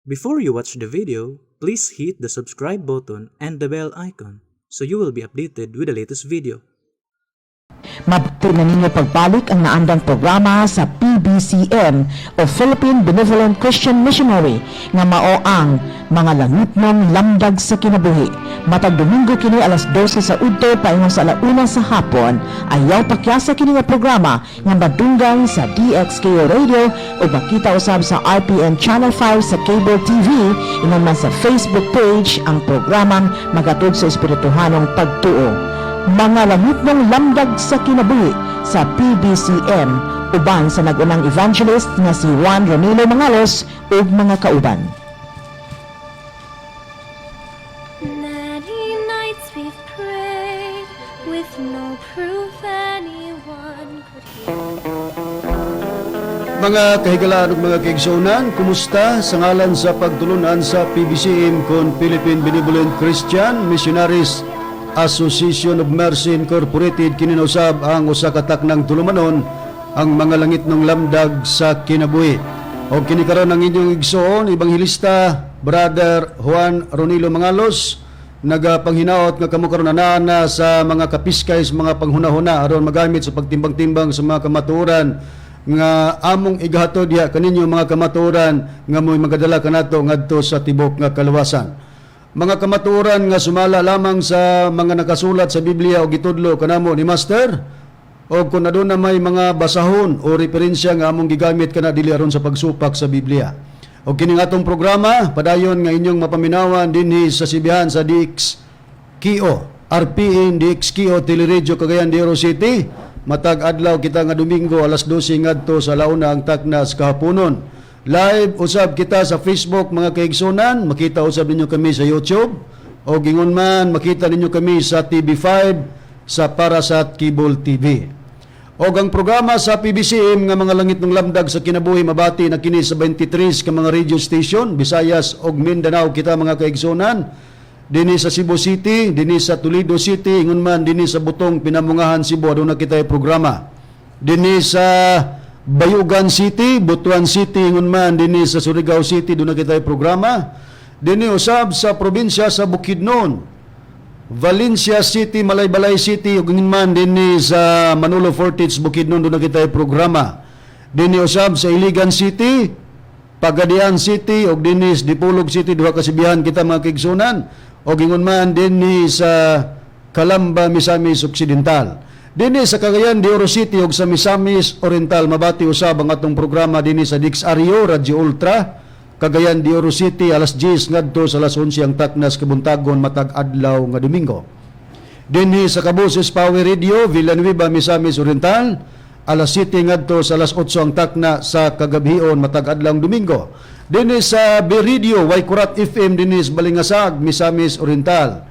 Before you watch the video, please hit the subscribe button and the bell icon so you will be updated with the latest video. Mabuti na ninyo pagbalik ang naandang programa sa PBCM o Philippine Benevolent Christian Missionary nga mao ang mga langitnong lamdag sa kinabuhi. Matag Domingo kini alas 12 sa udto paingon sa alauna sa hapon, ayaw pakyasa kini nga programa nga madunggan sa DXKO Radio o makita usab sa RPN Channel 5 sa cable TV ingon man sa Facebook page ang programang magatod sa espirituhanong pagtuo. Mga langitnong lamdag sa kinabuhi sa PBCM uban sa nagunang evangelist nga si Juan Ronilo Mangalos ug mga kauban. Many nights we've prayed with no proof anyone could hear. Mga kahigalaan ug mga kaigsuonan, kumusta sa ngalan sa pagtulunan sa PBCM kon Philippine Benevolent Christian Missionaries Association of Mercy Incorporated kininausab ang usa ka taknang tulumanon ang mga langitnong lamdag sa kinabuhi. O kinikaron ang inyong igsoon, Ebanghilista Brother Juan Ronilo Mangalos, nagapanghinaot nga kamo karon ana sa mga kapiskay sa mga panghunahuna aron magamit sa pagtimbang-timbang sa mga kamatuoran nga among igahatod diha kaninyo mga kamatuoran nga mo'y magadala kanato ngadto sa tibok nga kaluwasan. Mga kamatuoran nga sumala lamang sa mga nakasulat sa Biblia o gitudlo kanamo ni Master, o kung aduna na may mga basahon o referensya nga among gigamit kana dili aron sa pagsupak sa Biblia. O kining atong programa padayon nga inyong mapaminawan dinhi sa sibihan sa DXKO RPN DXKO Teleradyo Cagayan de Oro City. Matag adlaw kita nga Domingo alas 12 ngadto sa launa ang taknas kahaponon. Live usab kita sa Facebook mga kaigsunan, makita usab ninyo kami sa YouTube o gingon man makita ninyo kami sa TV5 sa Parasat Cable TV. O ang programa sa PBCM nga mga langit ng lamdag sa kinabuhi mabati na kini sa 23 ka mga radio station Visayas ug Mindanao kita mga kaigsunan. Dinhi sa Cebu City, dinhi sa Toledo City, ingon man dinhi sa Butong Pinamungahan Cebu aduna kita programa. Dinhi sa Bayugan City, Butuan City, ingon man dinhi sa Surigao City doon na kita programa. Dinhi usab sa probinsya sa Bukidnon, Valencia City, Malaybalay City, ug ingon man dinhi sa Manolo Fortich, Bukidnon doon na kita programa. Dinhi usab sa Iligan City, Pagadian City ug dinhi sa Dipolog City duha ka sibihan kita mga kaigsunan. Ug ingon man dinhi sa Calamba, Misamis Occidental. Dinhi sa Cagayan de Oro City ug sa Misamis Oriental mabati usab ang atong programa dinhi sa Dixario Radio Ultra Cagayan de Oro City alas 10 ngadto sa alas 11 ang taknas kabuntagon matag adlaw nga Domingo. Dinhi sa Caboses Power Radio Villanueva Misamis Oriental alas 7 ngadto sa alas 8 ang takna sa kagabhion matag adlaw Domingo. Dinhi sa B-Radio Waikurat FM dinhi sa Balingasag Misamis Oriental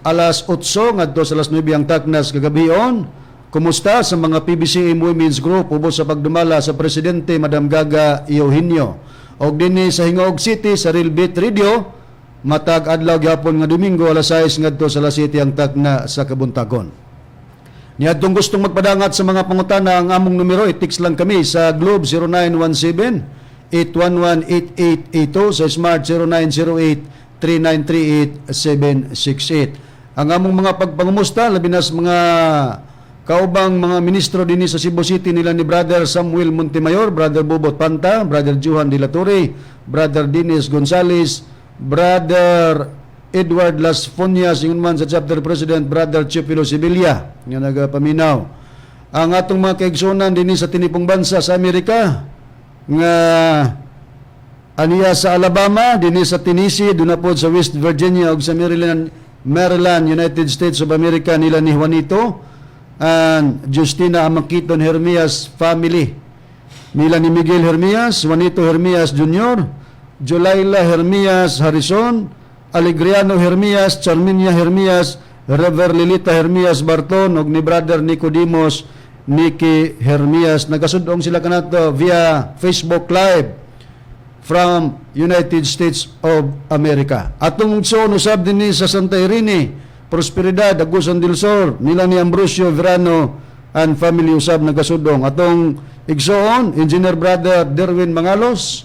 alas 8 ngadto sa alas 9 ang taknas kagabhion. Kumusta sa mga PBCM Women's Group ubos sa pagdumala sa Presidente Madam Gaga Eugenio. Og dinhi sa Hingog City sa Real Beat Radio matag adlaw gyapon nga Domingo alas 6 ngadto sa alas 7 ang takna sa kabuntagon. Niadtong gustong magpadangat sa mga pangutana ang among numero i-text lang kami sa Globe 0917-811-8882 sa Smart 0908-3938-768. Ang among mga pagpangumusta labi na sa mga kaubang mga ministro dinhi sa Cebu City nila ni Brother Samuel Montemayor, Brother Bobot Panta, Brother Johan de la Torre, Brother Dennis Gonzales, Brother Edward Las Fonias, ingon man sa chapter president Brother Chipilo Sibilia nga nagapaminaw. Ang atong mga kaigsunan dinhi sa tinipong bansa sa Amerika nga aniya sa Alabama, dinhi sa Tennessee, doon na po sa West Virginia ug sa Maryland, United States of America nila ni Juanito and Justina Amakiton Hermias family. Nila ni Miguel Hermias, Juanito Hermias Jr., Jolaila Hermias Harrison, Alegriano Hermias, Charminia Hermias, Rever Lilita Hermias Barton, ug ni Brother Nicodemos Nicky Hermias. Nagasudong sila kanato via Facebook Live from United States of America. Atong igsoon usab dinhi sa Santa Irene, Prosperidad, Agusan del Sur, nila ni Ambrosio Verano and family usab nagasudong. Atong igsoon, Engineer Brother Derwin Mangalos,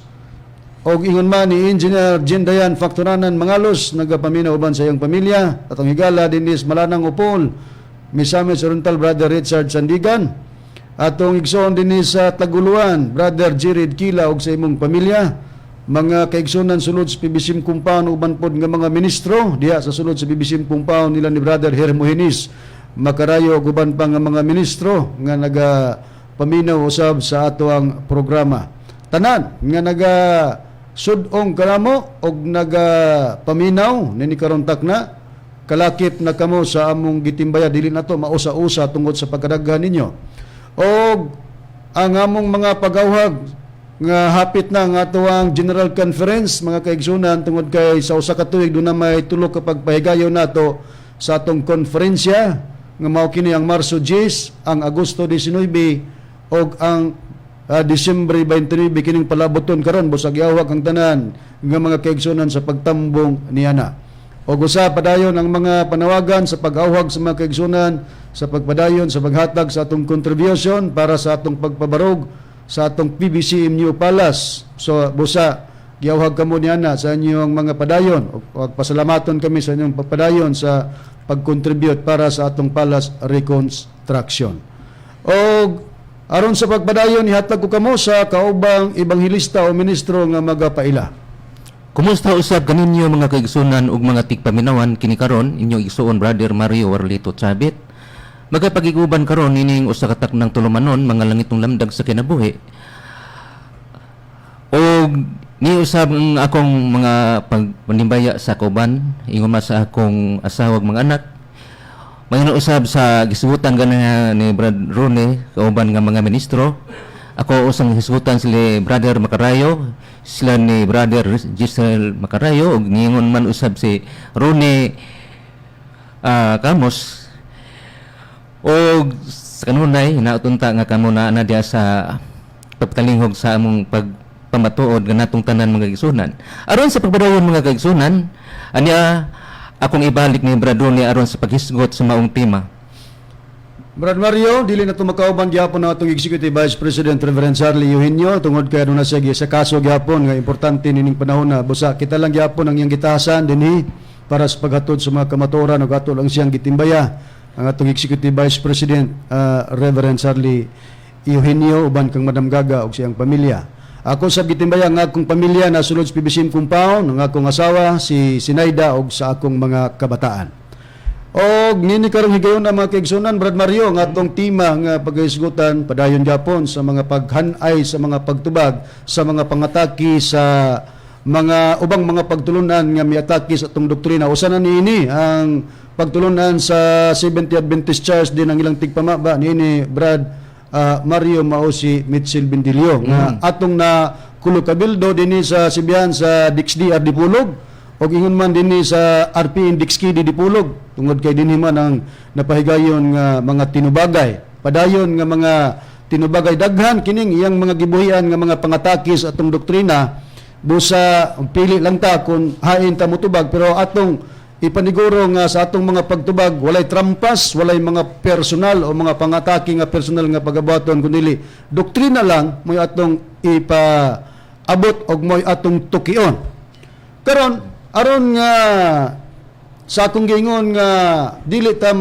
og ingon man ni Engineer Jindayan Factoranan Mangalos nagapaminaw uban sa iyang pamilya atong higala dinis Malanang Upol Misamis Oriental Brother Richard Sandigan atong igsoon dinis sa Taguluan Brother Jared Kila og sa imong pamilya mga kaigsunan sulod sa PBCM compound uban pod nga mga ministro diha sa sulod sa PBCM compound nila ni Brother Hermogenes Makarayo ug uban pa nga mga ministro nga naga paminaw usab sa ato ang programa. Tanan nga naga sudong kanamo og naga paminaw nini karon takna kalakip na kamo sa among gitimbaya dili nato mausa-usa tungod sa pagkadaghan ninyo. Og ang among mga pagawhag nga hapit na nga ato ang General Conference mga kaigsunan tungod kay sa usa ka tuig do na may tulo ka pagpahigayon nato sa atong konferensya nga mao kini ang Marso 10, ang Agosto 19 og ang Disyembre 29 kining palaboton karon busag yawag ang tanan nga mga kaigsunan sa pagtambong niana. Og usa padayon ang mga panawagan sa pag-awhag sa mga kaigsunan sa pagpadayon sa paghatag sa atong contribution para sa atong pagpabarog sa atong PBCM New Palace. So busa giyawhag kamo niana sa inyong mga padayon og pasalamaton kami sa inyong pagpadayon sa pag-contribute para sa atong palace reconstruction. Og aron sa pagpadayon ihatag ko kamo sa kaubang ebanghelista o ministro nga magapaila. Kumusta usab kaninyo mga kaigsunan ug mga tigpaminawan kini karon inyong igsuon Brother Mario Warlito Chabit. Magapagiguban karon ining usa ka taknang tulumanon mga langitong lamdag sa kinabuhi. Og ni usab ang akong mga pagpanimbaya sa kauban ingon man sa akong asawa ug mga anak. May usab sa gisugutan gana ni Brad Rone kauban nga mga ministro. Ako usang hisugutan sila Brother Makarayo, sila ni Brother Giselle Makarayo ug ningon man usab si Rone Kamos. Og sa kanunay hinautunta nga kamo na diya sa pagtalingog sa among pagpamatuod nga natong tanan mga kaigsunan. Aron sa pagbadayon mga kaigsunan, anya akong ibalik ni Brad Rone aron sa paghisgot sa maong tema. Brad Mario, dili na tumakauban gyapon ang atong Executive Vice President Reverend Charlie Eugenio tungod kay na siya sa kaso gyapon nga importante nining panahon na busa kita lang gyapon ang iyang gitahasan dinhi para sa paghatod sa mga kamatuoran ug ato lang siyang gitimbaya ang atong Executive Vice President Reverend Charlie Eugenio uban kang Madam Gaga ug siyang pamilya. Ako sa gitimbaya nga akong pamilya na sulod sa PBCM compound, ang akong asawa si Sinaida ug sa akong mga kabataan. Og nini karong higayon na mga kaigsunan Brad Mario nga atong tema nga paghisgutan padayon gyapon sa mga paghanay sa mga pagtubag sa mga pangataki sa mga ubang mga pagtulunan nga miatake sa atong doktrina. Usa na niini ang pagtulunan sa Seventh Adventist Church din ang ilang tigpamaba niini Brad Mario mao si Mitchell Bindilio nga atong na kulo-kabildo dinhi sa Sibian sa DXDR Dipulog og ingon man dinhi sa RP Index Kidi Dipulog tungod kay dinhi man ang napahigayon nga mga tinubagay padayon nga mga tinubagay daghan kining iyang mga gibuhian nga mga pangatake sa atong doktrina busa pili lang ta kung hain ta motubag pero atong ipaniguro nga sa atong mga pagtubag walay trampas walay mga personal o mga pangatake nga personal nga pagabuhaton kundi doktrina lang moy atong ipaabot og moy atong tukion karon aron nga sa akong giingon nga dili ta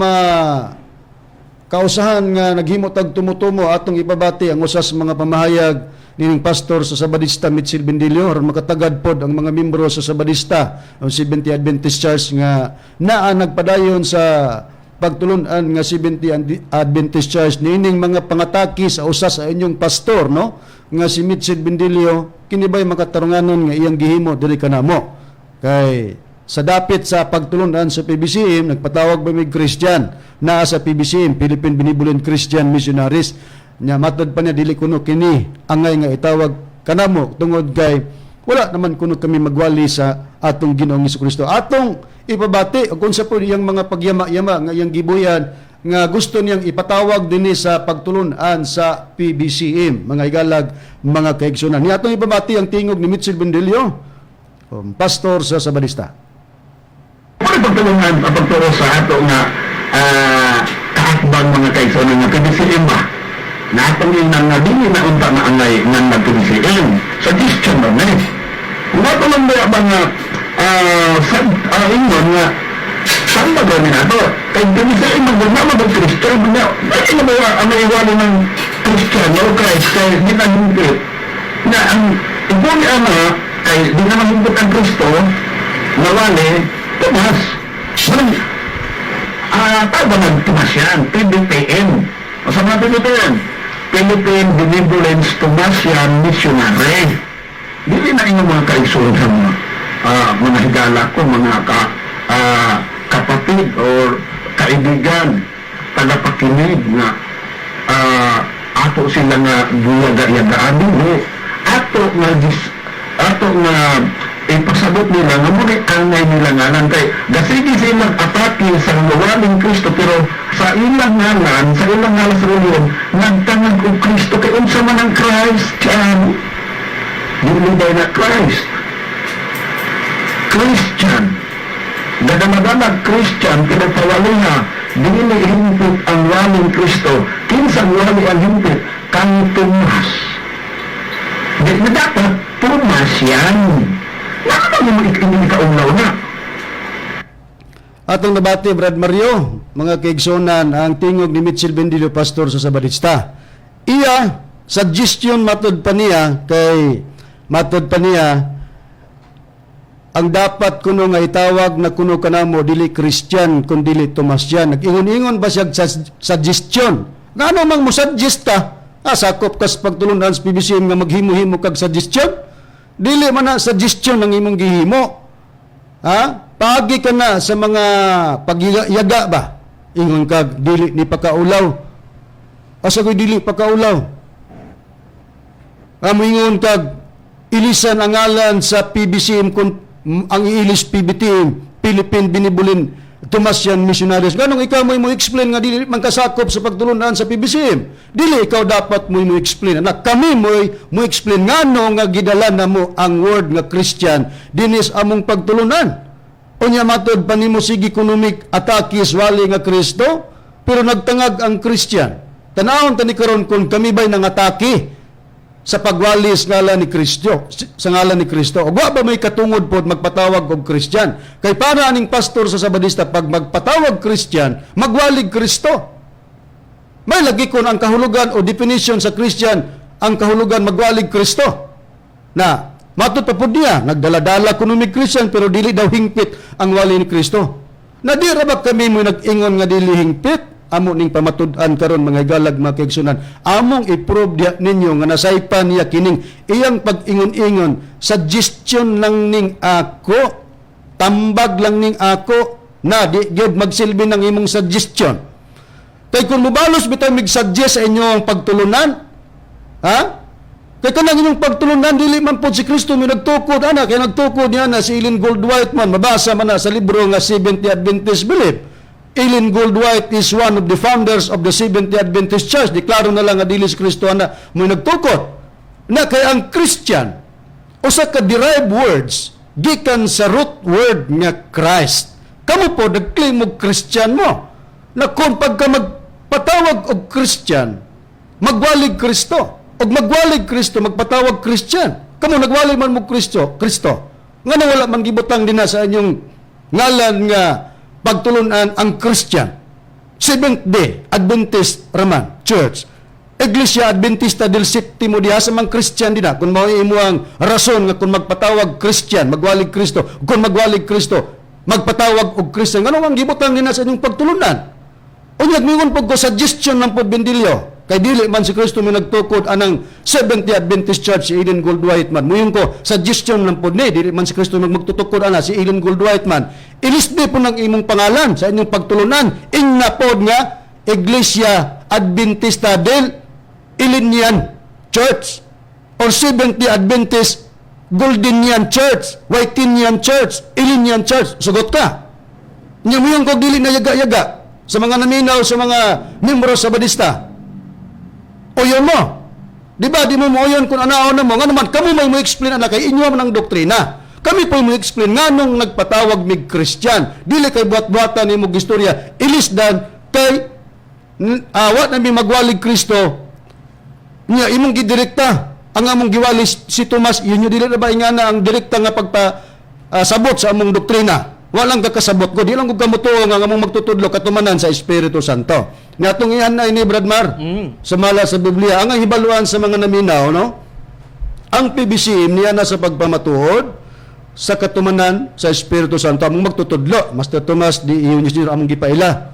kausahan nga naghimo tag tumutumo atong ipabati ang usas mga pamahayag nining pastor sa Sabadista Mitchell Bindilio aron makatagad pod ang mga miyembro sa Sabadista ang Seventh Adventist Church nga naa nagpadayon sa pagtulunan nga Seventh Adventist Church nining mga pangataki sa usas sa inyong pastor no nga si Mitchell Bindilio kini ba'y makatarunganon nga iyang gihimo diri kanamo kay sa dapit sa pagtulunan sa PBCM nagpatawag ba mig Christian naa sa PBCM Philippine Benevolent Christian Missionaries nya matod pa niya dili kuno kini angay nga itawag kanamo tungod kay wala naman kuno kami magwali sa atong Ginoong Hesukristo atong ipabati ug unsa po iyang mga pagyama-yama nga iyang gibuyan nga gusto niyang ipatawag dinhi sa pagtulunan sa PBCM mga igalag mga kaigsunan ni atong ipabati ang tingog ni Mitchell Bindilio pastor sa Sabadista. Pwede pagtulungan ang pagturo sa ato nga kaakbang mga kaigsunan nga PBCM ba? Na atong yung nang nabili na unta na angay nga nag-PBCM. Suggestion ba na Natulong ba nga sa ingon nga saan ba gawin nato? Kaya hindi sa magdama mag-Christian bakit na ba ang maiwali ng Christian o Christ kaya di na himpit na ang ibon kaya di na mahimpit ang Kristo nawali Tomas tawag ba Tomas yan? PBTM o sa mga PBTM Philippine Benevolence Tomasian Missionary. Dili na inyong mga kaigsoon sa mga higala ko, mga kapatid o kaibigan, tagapakinig na ato sila nga buyaga-yagaan dili. Ato nga ipasabot nila nga muli angay nila nga lang kay gasigi silang atake sa nawaling Kristo pero sa ilang ngalan sa reliyon nagtangag og Kristo kay unsa man ang Christ dili na Christian Dadamadanag Christian pero pawaliha dili himpit ang waling Kristo kinsa wali ang himpit kang Tomas di dapat Tomas yan. Nakaka mo hindi kaulaw na. Atong nabati, Brad Mario, mga kaigsonan, ang tingog ni Mitchell Bendilio, pastor sa Sabadista. Iya, suggestion matod pa niya, ang dapat kuno nga itawag na kuno kanamo, dili Christian, kung dili Tomasyan. Nag-ingon-ingon ba siya suggestion? Nga ano mang musuggest ka? Sakop kas pagtulunan sa PBCM nga maghimo-himo kag suggestion? Dili man na suggestion ang imong gihimo. Pagi ka na sa mga pagyaga ba? Ingon kag dili ni pakaulaw. Asa ko'y dili pakaulaw? Ingon kag ilisan ang ngalan sa PBCM kung ang iilis PBTM, Philippine Benevolent Tomasian Missionaries. Ganong ikaw mo explain nga dili man kasakop sa pagtulunan sa PBCM. Dili ikaw dapat mo explain. Anak kami mo explain ngano nga gidalan namo ang word nga Christian dinis among pagtulunan. Unya matod pa nimo sige economic atakis wali nga Kristo pero nagtangag ang Christian. Tanawon tani karon kung kami ba'y nangatake sa pagwalis ngalan ni Kristo, sa ngalan ni Kristo. O ba may katungod po magpatawag og Christian? Kay para aning pastor sa Sabadista, pag magpatawag Christian, magwalig Kristo. May lagi kon ang kahulugan o definition sa Christian, ang kahulugan magwalig Kristo. Na, matod pa po niya, nagdaladala kuno mi Christian, pero dili daw hingpit ang wali ni Kristo. Na di ra ba kami mo nag-ingon nga dili hingpit? Amo ning pamatud-an karon mga galag mga kaigsunan, among i-prove dia ninyo nga nasaypan niya kining iyang pag-ingon-ingon, suggestion lang ning ako, tambag lang ning ako, na di gyud magsilbi ng imong suggestion. Kay kung mubalos bitaw mig-suggest sa inyo ang pagtulunan, kay kanang inyong pagtulunan dili man po si Kristo may nagtukod kay nagtukod niya na si Ellen Goldwhite man, mabasa man na sa libro nga Seventh-day Adventist Belief. Ellen Goldwhite is one of the founders of the Seventh-day Adventist Church. Deklaro na lang nga dili si Kristo na may nagtukod. Na kay ang Christian, usa ka derived words, gikan sa root word nga Christ. Kamu po, nag-claim mo Christian mo. Na kung pagka magpatawag og Christian, magwalig Kristo. Og magwalig Kristo, magpatawag Christian. Kamu nagwalig man mo Kristo. Nga na wala man gibutang din na sa inyong ngalan nga pagtulunan ang Christian. Seventh-day Adventist Raman Church. Iglesia Adventista del Sétimo Día sa mga Christian din na. Kung mauimo ang rason nga kung magpatawag Christian, magwalig Kristo. Kung magwalig Kristo, magpatawag og Christian. Ano ang gibutang din na sa inyong pagtulunan? Unyag mingon po ko suggestion ng Podbendilyo. Kay dili man si Kristo may nagtukod anang Seventh-day Adventist Church si Ellen Goldwhite man. Muyon ko suggestion ng pod ni dili man si Kristo magtutukod ana si Ellen Goldwhite man. Ilisdi po ng imong pangalan sa inyong pagtulunan. Ingna pod nga Iglesia Adventista del Illinian Church or Seventh-day Adventist Goldenian Church, Whitenian Church, Illinian Church. Sugot ka. Muyon ko dili na yaga-yaga sa mga naminaw sa mga membro sa Sabadista. Oyon mo. Di ba? Di mo oyon kung ano na mo. Nga naman, kami may explain na kay inyo man ang doktrina. Kami po may explain nga nung nagpatawag mig Christian. Dili kay buat-buatan ni mo gistorya. Ilisdan kay awat na may magwalig Kristo. Niya, imong gidirekta. ang among giwalis si Tomas, yun yung dili na ba ingana ang direkta nga sabot sa among doktrina. Walang kakasabot ko, di lang kung kamutuo nga among magtutudlo katumanan sa Espiritu Santo. Nga itong iyan na ini, Bradmar, sumala sa Biblia. Ang hibaluan sa mga naminaw, no? Ang PBCM niya na sa pagpamatuod sa katumanan sa Espiritu Santo among magtutudlo. Master Tomas, di iyon yung among gipaila.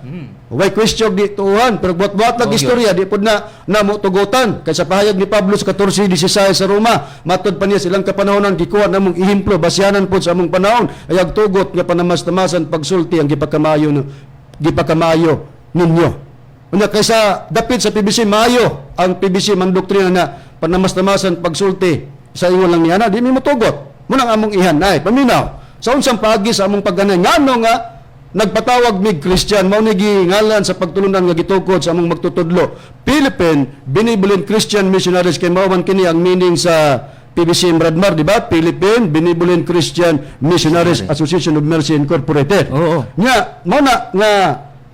Way question di tuhan, pero buat-buat lang istorya, di po na namutugutan. Kaysa pahayag ni Pablo sa 14:16 sa Roma, matod pa niya silang kapanahonan, gikuha na mong ihimplo, basyanan po sa among panahon, ayag tugot nga panamas-tamasan pagsulti ang gipakamayo ninyo. Una, kaysa dapit sa PBC, maayo ang PBC man doktrina na panamas-tamasan pagsulti sa ingon lang niya na, di mi mutugot. Munang among ihanay, paminaw. Sa unsang pagi sa among pagganay, ngano nga, nagpatawag mig Christian, mao ni gingalan sa pagtulunan nga gitukod sa among magtutudlo. Philippine Benevolent Christian Missionaries, kay mao man kini ang meaning sa PBC Bradmar, di ba? Philippine Benevolent Christian Missionaries Association of Mercy Incorporated. Oo. Nya, mao na nga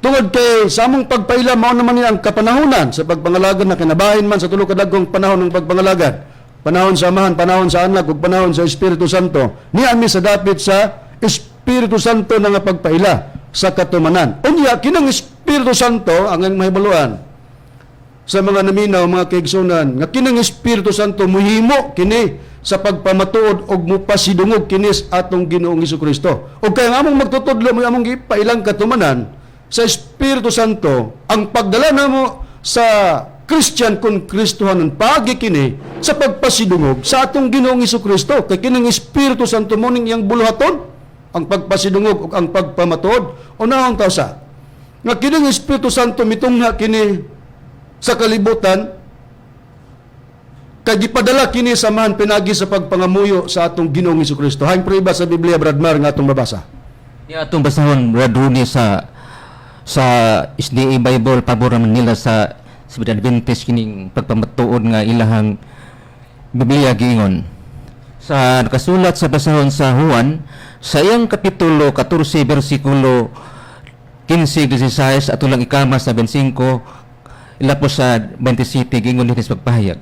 tungod kay sa among pagpaila mao naman ni ang kapanahunan sa pagpangalagad na kinabahin man sa tulo ka dagkong panahon ng pagpangalagad. Panahon sa Amahan, panahon sa Anak, ug panahon sa Espiritu Santo. Ni ami sa dapit sa Espiritu Santo na nga pagpaila sa katumanan. Unya, kinang Espiritu Santo, ang mahibaluan sa mga naminaw, mga kaigsunan, nga kinang Espiritu Santo, muhimo kini sa pagpamatuod og mupasidungog kinis atong Ginoong Hesukristo. O kaya nga among magtutudlo mo among ipailang katumanan sa Espiritu Santo, ang pagdala namo sa Christian kung Kristohanon pagi kini sa pagpasidungog sa atong Ginoong Hesukristo. Kay kining Espiritu Santo mo ning iyang buluhaton, ang pagpasidungog ug ang pagpamatuod. Unahang tawsa nga kining Espiritu Santo mitungha kini sa kalibutan, kay gipadala kini samahan pinagi sa pagpangamuyo sa atong Ginoong Hesukristo. Haing prueba sa Biblia, Bradmar, nga atong mabasa. Niya atong basahon, Brad Rooney, sa SDA Bible, pabor naman nila sa Adventist kining pagpamatuod nga ilahang Biblia giingon. Sa nakasulat sa basahon sa Juan, sa iyang kapitulo 14 bersikulo 15-16 ato lang ikama sa 25 ilapos sa 27 giingon dinhi sa pagpahayag.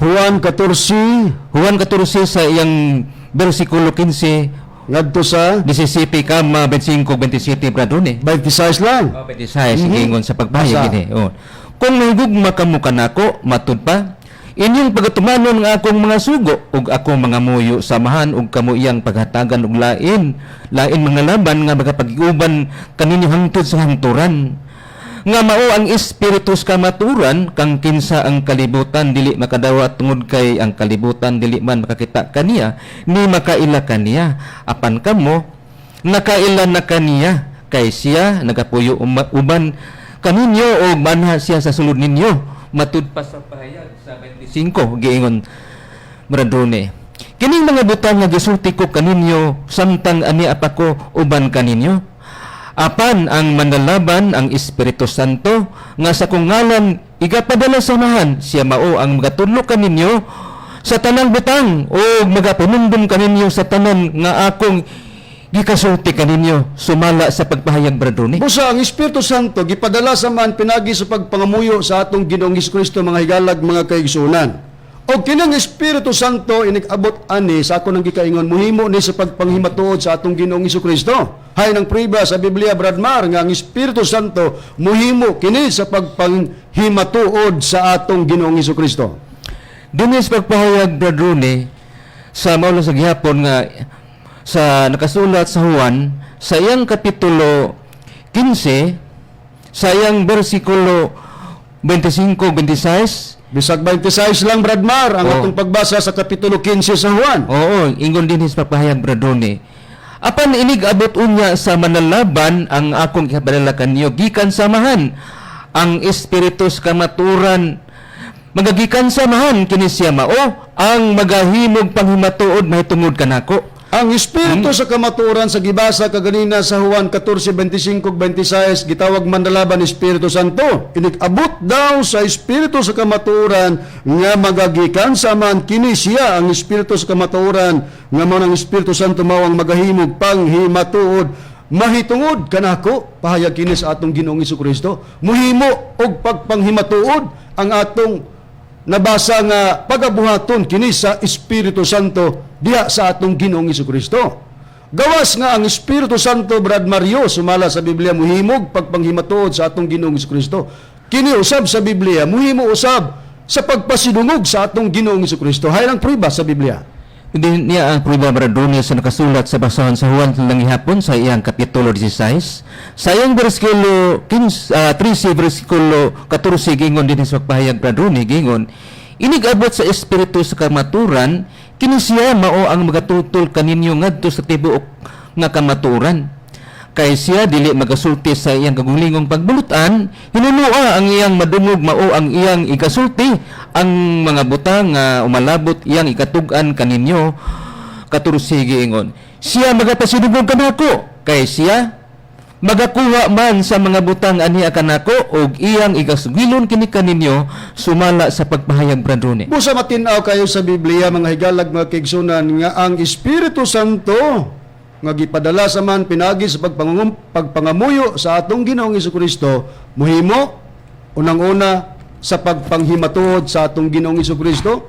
Juan 14 sa iyang bersikulo 15 ngadto sa 17 kama 25-27 Brad Rooney. 26 lang. 26 giingon sa pagpahayag Asa? dinhi. Oh. Kung nahigugma kamo kanako, matud pa, inyong pagatumanon nga akong mga sugo, ug akong mga muyo samahan, ug kamo iyang paghatagan ug lain mga laban nga magapag-iuban kaninyo hangtod sa hangturan. Nga mao ang espiritus kamaturan, kang kinsa ang kalibutan dili makadawat tungod kay ang kalibutan dili man makakita kaniya, ni makaila kaniya. Apan kamo, nakaila na kaniya, kay siya nagapuyo uban kaninyo o manha siya sa sulod ninyo. Matud pa sa pahayag sa 25 giingon Bradone, kining mga butang nga gisulti ko kaninyo samtang ani apako uban kaninyo. Apan ang manlalaban ang Espiritu Santo nga sa kung ngalan igapadala samahan, siya mao ang magatudlo kaninyo sa tanang butang o magapanumdum kaninyo sa tanan nga akong gikasulti kaninyo sumala sa pagpahayag Bradone. Busa ang Espiritu Santo gipadala sa man pinagi sa pagpangamuyo sa atong Ginoong Hesukristo, mga higalag, mga kaigsunan. O kinang Espiritu Santo inig-abot ani sa ako nang gikaingon muhimo ni sa pagpanghimatuod sa atong Ginoong Hesukristo. Hay nang priba sa Biblia, Bradmar, nga ang Espiritu Santo muhimo kini sa pagpanghimatuod sa atong Ginoong Hesukristo. Dinis pagpahayag Bradone sa maulo sa gihapon nga sa nakasulat sa Juan sa iyang kapitulo 15 sa iyang bersikulo 25-26. Bisag 26 lang, Bradmar, ang atong pagbasa sa kapitulo 15 sa Juan. Oo, ingon din sa pagpahayag Bradone. Apan inig-abot unya sa manalaban ang akong ipadala kanyo gikan samahan, ang espiritus kamaturan magagikan samahan kini siya mao ang magahimog panghimatuod mahitungod kanako. Ang Espiritu sa kamaturan sa gibasa kaganina sa Juan 14:25-26 gitawag manlalaban Espiritu Santo. Inig-abot daw sa Espiritu sa kamaturan nga magagikan sa man kini siya ang Espiritu sa kamaturan nga mao ang Espiritu Santo mao ang magahimog panghimatuod mahitungod kanako, pahayag kini sa atong Ginoong Hesukristo. Muhimo og pagpanghimatuod ang atong nabasa nga pagabuhaton kini sa Espiritu Santo diha sa atong Ginoong Hesukristo. Gawas nga ang Espiritu Santo, Brad Mario, sumala sa Biblia, muhimog pagpanghimatuod sa atong Ginoong Hesukristo. Kini usab sa Biblia, muhimo usab sa pagpasidungog sa atong Ginoong Hesukristo. Hay ang prueba sa Biblia. Hindi niya ang prueba Bradone sa nakasulat sa basahan sa Juan ng hapon sa iyang kapitulo 16. Sa iyang versikulo 13 versikulo 14 gingon din sa pagpahayag Bradone gingon, inigabot sa espiritu sa kamaturan, kini siya mao ang magatutol kaninyo ngadto sa tibuok nga kamaturan. Kay siya dili magasulti sa iyang kagulingong pagbulutan, hinunua ang iyang madungog mao ang iyang ikasulti, ang mga butang nga umalabot iyang ikatug-an kaninyo. 14 giingon, siya magapasidungog kanako, kay siya magakuha man sa mga butang aniya kanako og iyang ikasugilon kini kaninyo sumala sa pagpahayag Bradone. Busa matinaw kayo sa Biblia, mga higalag, mga kaigsunan, nga ang Espiritu Santo nga gipadala sa man pinagi sa pagpangamuyo sa atong Ginoong Hesukristo, muhimo unang-una sa pagpanghimatuod sa atong Ginoong Hesukristo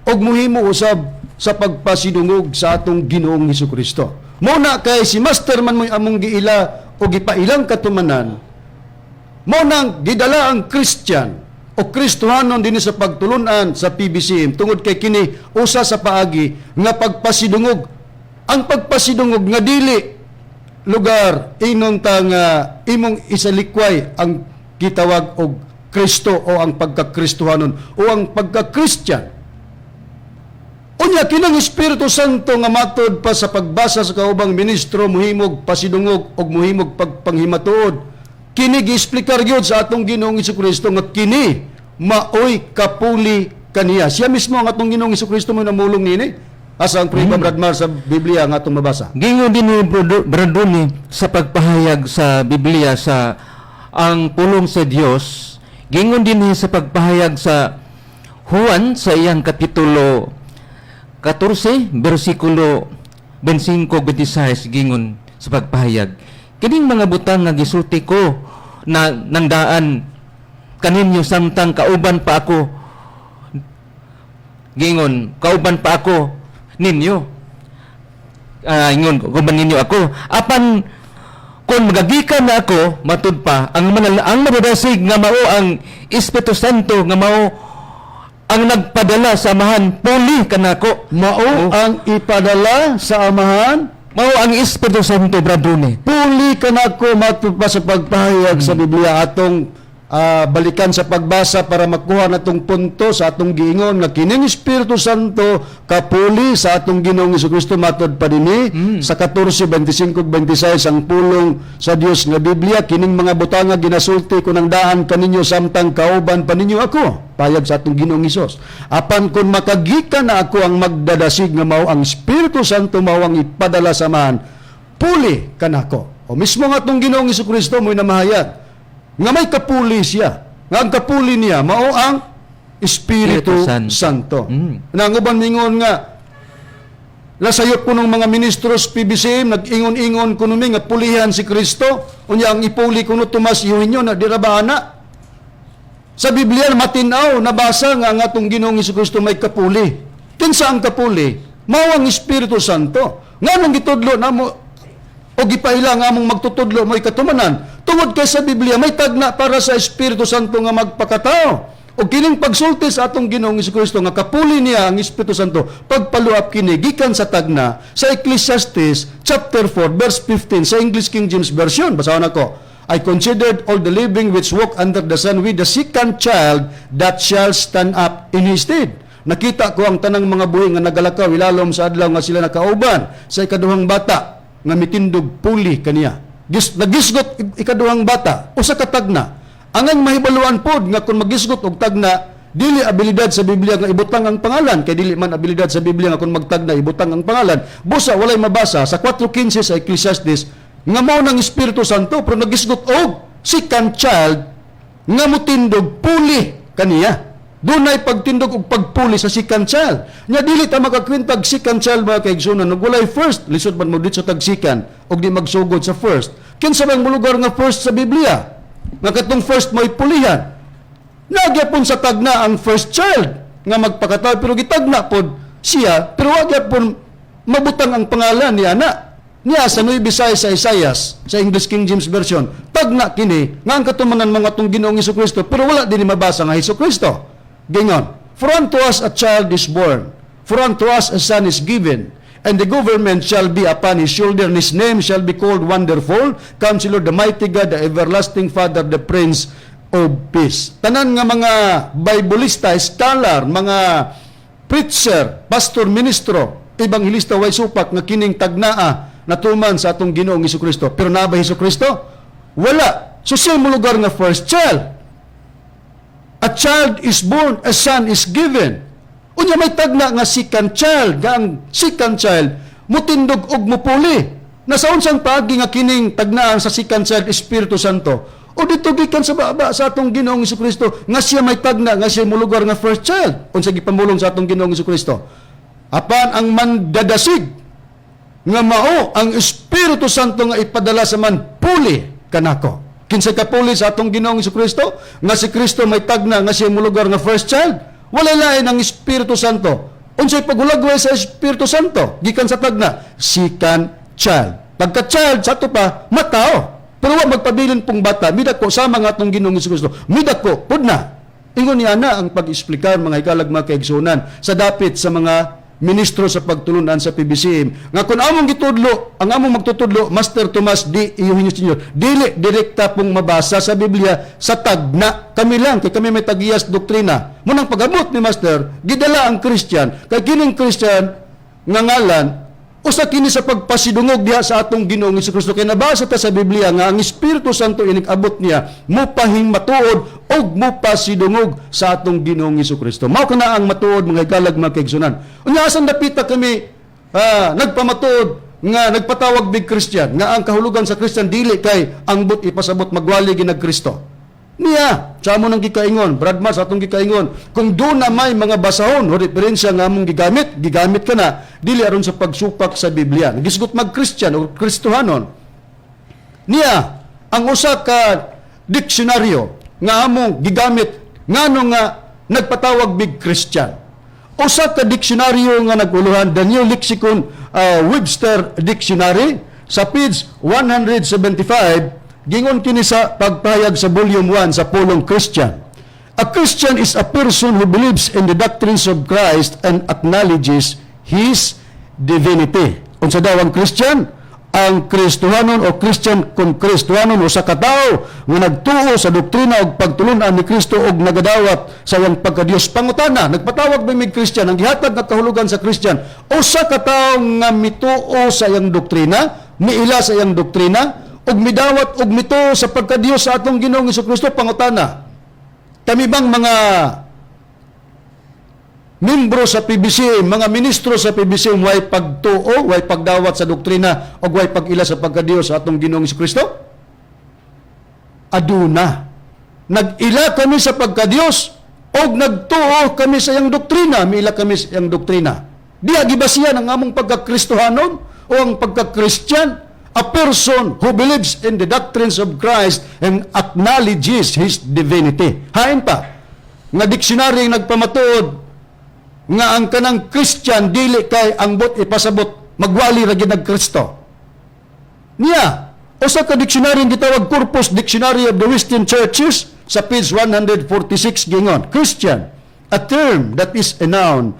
ug muhimo usab sa pagpasidungog sa atong Ginoong Hesukristo. Muna kay si master man mo'y among giila o gipailang katumanan, mo nang gidala ang Christian o Kristohanon din sa pagtulunan sa PBCM tungod kay kini usa sa paagi nga pagpasidungog. Ang pagpasidungog nga dili lugar ingon ta nga imong isalikway ang gitawag og Kristo o ang pagkakristohanon o ang pagka-Christian. Unya kinang Espiritu Santo nga matod pa sa pagbasa sa kaubang ministro muhimog pasidungog og muhimog pagpanghimatuod. Kini gi-explicar gyud sa atong Ginoong Hesukristo nga kini maoy kapuli kaniya. Siya mismo ang atong Ginoong Hesukristo mo namulong nini. Asa ang prueba Brad Mar sa Biblia nga atong mabasa? Gingon din ni Bradone sa pagpahayag sa Biblia sa ang pulong sa Dios. Gingon din sa pagpahayag sa Juan sa iyang kapitulo 14 versikulo 25-26 gingon sa pagpahayag, kining mga butang nga gisulti ko na nangdaan kaninyo samtang kauban pa ako, gingon kauban pa ako ninyo, ingon kauban ninyo ako, apan kung magagikan na ako matud pa ang madadasig nga mao ang Espiritu Santo nga mao ang nagpadala sa amahan puli kanako, Mao ang ipadala sa amahan, mao ang Espiritu Santo Bradone. puli kanako matud pa sa pagpahayag sa Biblia atong balikan sa pagbasa para makuha natong punto sa atong giingon nga kining Espiritu Santo kapuli sa atong Ginoong Hesukristo matud pa dinhi sa 14:25-26 ang pulong sa Dios nga Biblia, kining mga butanga ginasulti ko nang daan kaninyo samtang kauban pa ninyo ako, payag sa atong Ginoong Hesus. Apan kun makagikan na ako ang magdadasig nga mao ang Espiritu Santo mao ang ipadala sa man, puli kanako. O mismo nga atong Ginoong Hesukristo mo'y namahayag nga may kapuli siya. Nga ang kapuli niya mao ang Espiritu Santo. Nanguban mingon nga lasayot ko ng mga ministros PBCM nag-ingon-ingon kuno nga pulihan si Kristo, unya ang ipuli kuno Tomas Eugenio na dirabana. Sa Biblia matinaw nabasa nga ang atong Ginoong Hesukristo may kapuli. Kinsa ang kapuli? Mao ang Espiritu Santo. Nganong gitudlo namo o gipaila nga among magtutudlo mo'y katumanan tungod kay sa Biblia may tagna para sa Espiritu Santo nga magpakatao. O kining pagsulti sa atong Ginoong Hesukristo nga kapuli niya ang Espiritu Santo, pagpaluap kini gikan sa tagna sa Ecclesiastes chapter 4 verse 15 sa English King James Version. Basahon ako. I considered all the living which walk under the sun with the second child that shall stand up in his stead. Nakita ko ang tanang mga buhi nga nagalakaw ilalom sa adlaw nga sila nakauban sa ikaduhang bata nga mitindog puli kaniya. Nagisgot ikaduhang bata usa ka tagna. Ang mahibaluan pod nga kung magisgot og tagna dili abilidad sa Biblia nga ibutang ang pangalan, kay dili man abilidad sa Biblia nga kung magtagna ibutang ang pangalan. Busa walay mabasa sa 4:15 sa Ecclesiastes nga mao nang Espiritu Santo pero nagisgot og second child nga motindog puli kaniya. Dunay pagtindog og pagpuli sa second child. Nya dili ta makakwintag second child mga kaigsunan ug walay first. Lisod man mo dito sa tag-second og di magsugod sa first. Kinsa bang lugar nga first sa Biblia? Nga katong first mo'y pulihan. Nagyapon sa tagna ang first child nga magpakataw pero gitagna pod siya pero wag gyapon mabutang ang pangalan ni ana. Niya sa Nueva Bisaya sa Isaias sa English King James Version tagna kini nga ang katumanan mga tong Ginoong Hesukristo pero wala din mabasa nga Hesukristo. Gingon, for unto us a child is born, for unto us a son is given, and the government shall be upon his shoulder, and his name shall be called Wonderful, Counselor, the Mighty God, the Everlasting Father, the Prince of Peace. Tanan nga mga Bibleista, scholar, mga preacher, pastor, ministro, ebanghilista, way supak nga kining tagnaa natuman sa atong Ginoong Hesukristo. Pero na ba Hesukristo? Wala. So siya mo lugar nga first child. A child is born, a son is given. Unya may tagna nga second child, nga ang second child mutindog og mupuli. Nasa unsang paagi nga kining tagnaan sa second child Espiritu Santo. O dito gikan sa baba sa atong Ginoong Hesukristo nga siya may tagna nga siya mulugar nga first child. Unsa gipamulong sa atong Ginoong Hesukristo? Apan ang mandadasig nga mao ang Espiritu Santo nga ipadala sa manpuli kanako. Kinsa kapuli sa atong Ginoong Hesukristo nga si Kristo may tagna nga siya mulugar nga first child. Wala lain ang Espiritu Santo. Unsay paghulagway sa Espiritu Santo gikan sa tagna second child. Pagka child sa ato pa matao. Pero wa magpabilin pong bata midako sama nga atong Ginoong Hesukristo. Midako pud na. Ingon niya na ang pag-explicar mga ikalag mga kaigsunan sa dapit sa mga ministro sa pagtulunan sa PBCM. Nga kung among gitudlo, ang among magtutudlo, Master Tomas D. Eugenio Sr., dili direkta pong mabasa sa Biblia sa tagna. Kami lang, kay kami may tagiyas doktrina. Munang pag-abot ni Master, gidala ang Christian. Kay kining Christian, nga ngalan, usa kini sa pagpasidungog diha sa atong Ginoong Hesukristo. Kay nabasa ta sa Biblia nga ang Espiritu Santo inig-abot niya, mupahing matuod og mupasidungog sa atong Ginoong Hesukristo. Mao kana ang matuod mga ikalag mga kaigsunan. Unya asan dapita kami nagpamatuod nga nagpatawag big Christian nga ang kahulugan sa Christian dili kay ang but ipasabot magwali ginag Kristo. Niya, sa mo nang gikaingon, Bradmar sa atong gikaingon, kung doon na may mga basahon o referensya nga among gigamit ka na, dili aron sa pagsupak sa Biblia. Nagisgot mag-Christian o Kristohanon. Niya, ang usa ka diksyonaryo nga among gigamit, ngano nga nagpatawag big Christian. Usa ka diksyonaryo nga naguluhan, the New Lexicon Webster Dictionary, sa page 175, gingon kini sa pagpahayag sa volume 1 sa pulong Christian. A Christian is a person who believes in the doctrines of Christ and acknowledges His divinity. Unsa daw ang Christian? Ang Kristohanon o Christian kung Kristohanon o sa katao nga nagtuo sa doktrina o pagtulunan ni Kristo o nagadawat sa iyang pagkadiyos. Pangutana, nagpatawag ba may Christian, ang gihatag nga kahulugan sa Christian, o sa katao nga mituo sa iyang doktrina, miila sa iyang doktrina, ug midawat ug mito sa pagkadiyos sa atong Ginoong Hesukristo. Pangutana, kami bang mga membro sa PBCM, mga ministro sa PBCM way pagtuo, way pagdawat sa doktrina ug way pag-ila sa pagkadiyos sa atong Ginoong Hesukristo? Aduna. Nag-ila kami sa pagkadiyos ug nagtuo kami sa iyang doktrina, miila kami sa iyang doktrina. Diha gibasihan ang among pagka-Kristohanon o ang pagka-Christian. A person who believes in the doctrines of Christ and acknowledges His divinity. Hain pa, nga diksyonary nagpamatuod nga ang kanang Christian dili kay ang but ipasabot magwali ra gid Kristo. Niya, usa ka diksyonary gitawag Corpus Dictionary of the Western Churches sa page 146 gingon, Christian, a term that is a noun,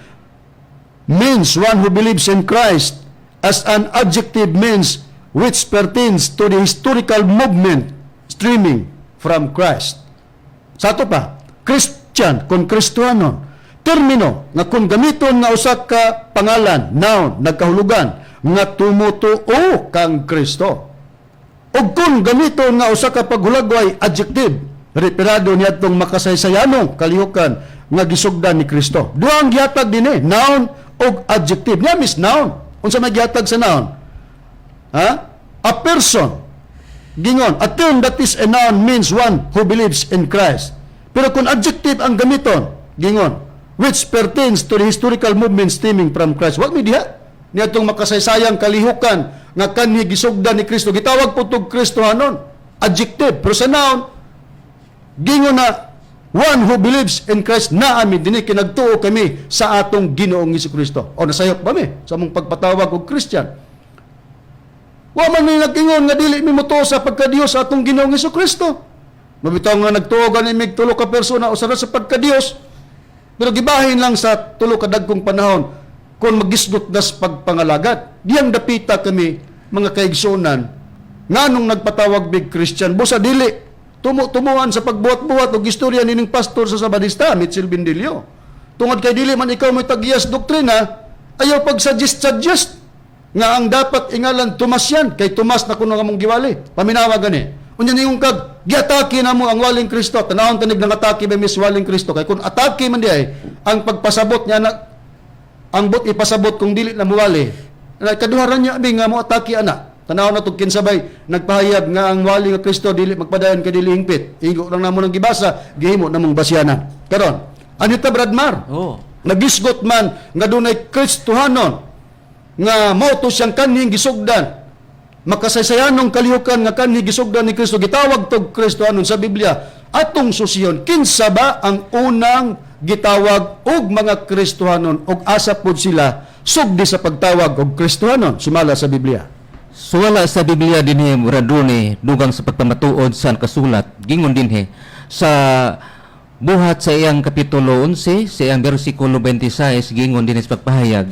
means one who believes in Christ. As an adjective means which pertains to the historical movement streaming from Christ. Sa ato pa, Christian, kung Kristohanon, termino nga kung gamiton nga usa ka pangalan, noun, nagkahulugan, nga tumutuo kang Kristo. O kung gamiton nga usa ka paghulagway, adjective, referado niya itong makasaysayanong kalihukan nga gisugdan ni Kristo. Duha ang gihatag din noun o adjective. Niya mis noun. Unsa may gihatag sa noun? A person. Gingon, a term that is a noun means one who believes in Christ. Pero kung adjective ang gamiton, gingon, which pertains to the historical movement stemming from Christ. Wag mi diha. Niya itong makasaysayang kalihukan nga kanhi gisugdan ni Kristo. Gitawag po itong Kristohanon. Adjective. Pero sa noun, gingon na one who believes in Christ na amin dinhi kinagtuo kami sa atong Ginoong Jesucristo. O nasayop ba mi sa mong pagpatawag og Christian? Wa man mi nag-ingon nga dili mi motuo sa pagka-Dios sa atong Ginoong Jesucristo. Mabitaw nga nagtuo gani mig tulo ka persona usa ra sa pagka-Dios. Pero gibahin lang sa tulo ka dagkong panahon kung magisgot das pagpangalagad. Diyang dapita kami mga kaigsunan nganong nagpatawag big Christian busa dili tumuan sa pagbuhat-buhat og istorya nining pastor sa Sabadista Mitchell Bindilio. Tungod kay dili man ikaw may tagyas doktrina, ayaw pag-suggest nga ang dapat ingalan Tomas yan kay Tomas na kuno nga mong giwali. Paminawa gani. Unya ningong kag giatake na mo ang waling Kristo. Tanawon tanig nang atake ba mis waling Kristo kay kun atake man di ay ang pagpasabot niya na ang bot ipasabot kung dili na muwali. Kaduharan niya abi nga mo atake ana. Tanawon na tug kinsabay nagpahayag nga ang wali nga Kristo dili magpadayon kay dili hingpit. Igo lang namo nang gibasa, gihimo namong basyanan. Karon, anita Bradmar? Oh. Nagisgot man nga dunay Kristohanon nga mao to siyang kanhing gisugdan. Makasaysayanong kalihukan nga kanhi gisugdan ni Kristo gitawag tog Kristohanon sa Biblia. Atong susiyon kinsa ba ang unang gitawag og mga Kristohanon og asa pod sila sugdi sa pagtawag og Kristohanon sumala sa Biblia? Suwala sa Biblia dinhi Radone dugang sa pagpamatuod sa kasulat gingon dinhi sa buhat sa iyang kapitulo 11 sa iyang bersikulo 26 gingon dinhi sa pagpahayag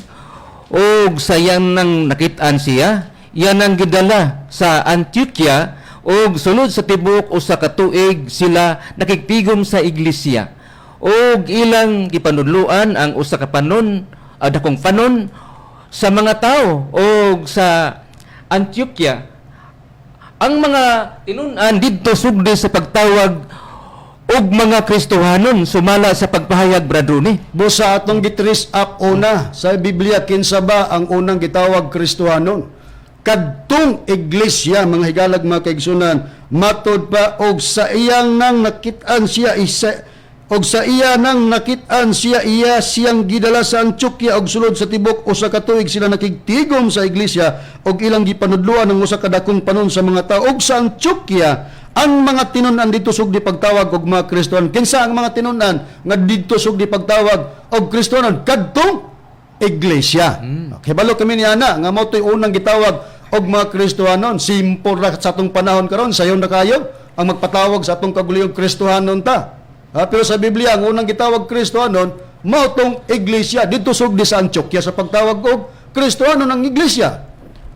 og sa iyang nang nakit-an siya iyan ang gidala sa Antioquia og sulod sa tibuok usa ka tuig sila nakigtigom sa iglesia og ilang gipanudluan ang usa ka panon dakong panon sa mga tao og sa Antioquia ang mga tinun-an didto sugdi sa pagtawag og mga Kristohanon sumala sa pagpahayag Bradone. Busa atong gitris up una sa Biblia kinsa ba ang unang gitawag Kristohanon? Kadtong iglesia mga higalag mga kaigsunan matod pa og sa iyang nang nakit-an siya og sa iya nang nakit-an siya siyang gidala sa Antioquia og sulod sa tibok usa ka tuig sila nakigtigom sa iglesia og ilang gipanudluan ng usa ka dakong panon sa mga tao og sa Antioquia ang mga tinun-an dito sugdi pagtawag og mga Kristohanon. Kinsa ang mga tinun-an nga dito sugdi pagtawag og Kristohanon? Kadtong iglesia. Okay, balo kami ni ana nga mao toy unang gitawag og mga Kristohanon. Simple ra sa atong panahon karon sayon na kayo ang magpatawag sa atong kaguliyong Kristohanon ta. Pero sa Biblia, ang unang gitawag Kristohanon, mao tong iglesia dito sugdi sa Antioquia sa pagtawag og Kristohanon ang iglesia.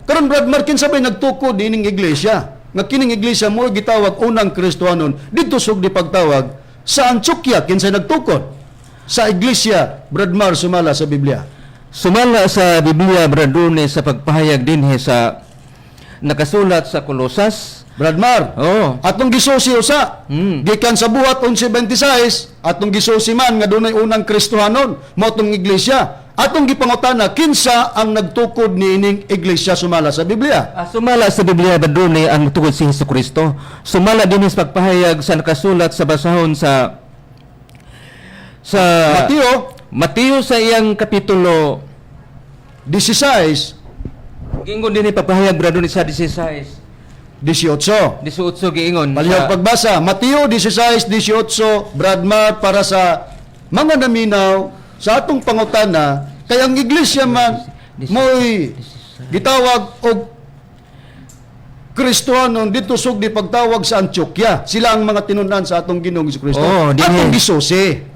Karon Brad Markin sabay nagtukod dining iglesia. Nga kining iglesia mo gitawag unang Kristohanon dito sugdi pagtawag sa Antioquia kinsa nagtukod sa iglesia Bradmar sumala sa Biblia. Sumala sa Biblia Bradone sa pagpahayag dinhi sa nakasulat sa Kolosas. Bradmar, atong gisusi usa. Gikan sa buhat 11:26, atong gisusi man nga dunay unang Kristohanon, mao tong iglesia. Atong gipangutana kinsa ang nagtukod niining iglesia sumala sa Biblia? Sumala sa Biblia Bradone ang tugod si Hesukristo. Sumala dinhi sa pagpahayag sa nakasulat sa basahon sa Mateo sa iyang kapitulo 16, giingon dinhi pagpahayag Bradone sa 18 giingon. Palihog pagbasa, Mateo 16:18, Bradmar para sa mga naminaw sa atong pangutana kay ang iglesia man mo'y gitawag og Kristohanon dito sugdi pagtawag sa Antioquia. Sila ang mga tinun-an sa atong Ginoong Jesucristo. Atong gisusi,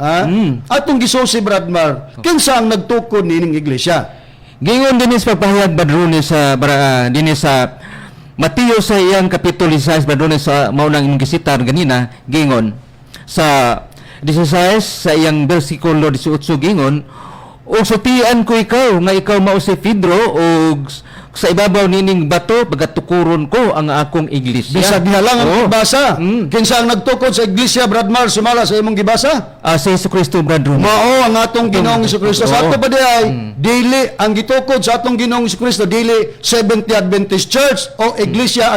atong gisusi Bradmar. Kinsa ang nagtukod nining iglesia? Giingon dinhi sa pagpahayag Bradone sa dinhi sa Mateo sa iyang kapitulo 16 Bradone sa maunang imong gisitar ganina gingon sa 16 sa iyang bersikulo 18 gingon o sutian ko ikaw nga ikaw mao si Pedro o sa ibabaw nining bato pagatukuron ko ang akong iglesia. Bisag na lang ang gibasa. Kinsa ang nagtukod sa iglesia Bradmar sumala sa imong gibasa? Si Jesucristo Bradone. Mao ang atong Ginoong Jesucristo. Sa ato pa diay dili ang gitukod sa atong Ginoong Jesucristo dili Seventh-day Adventist Church o Iglesia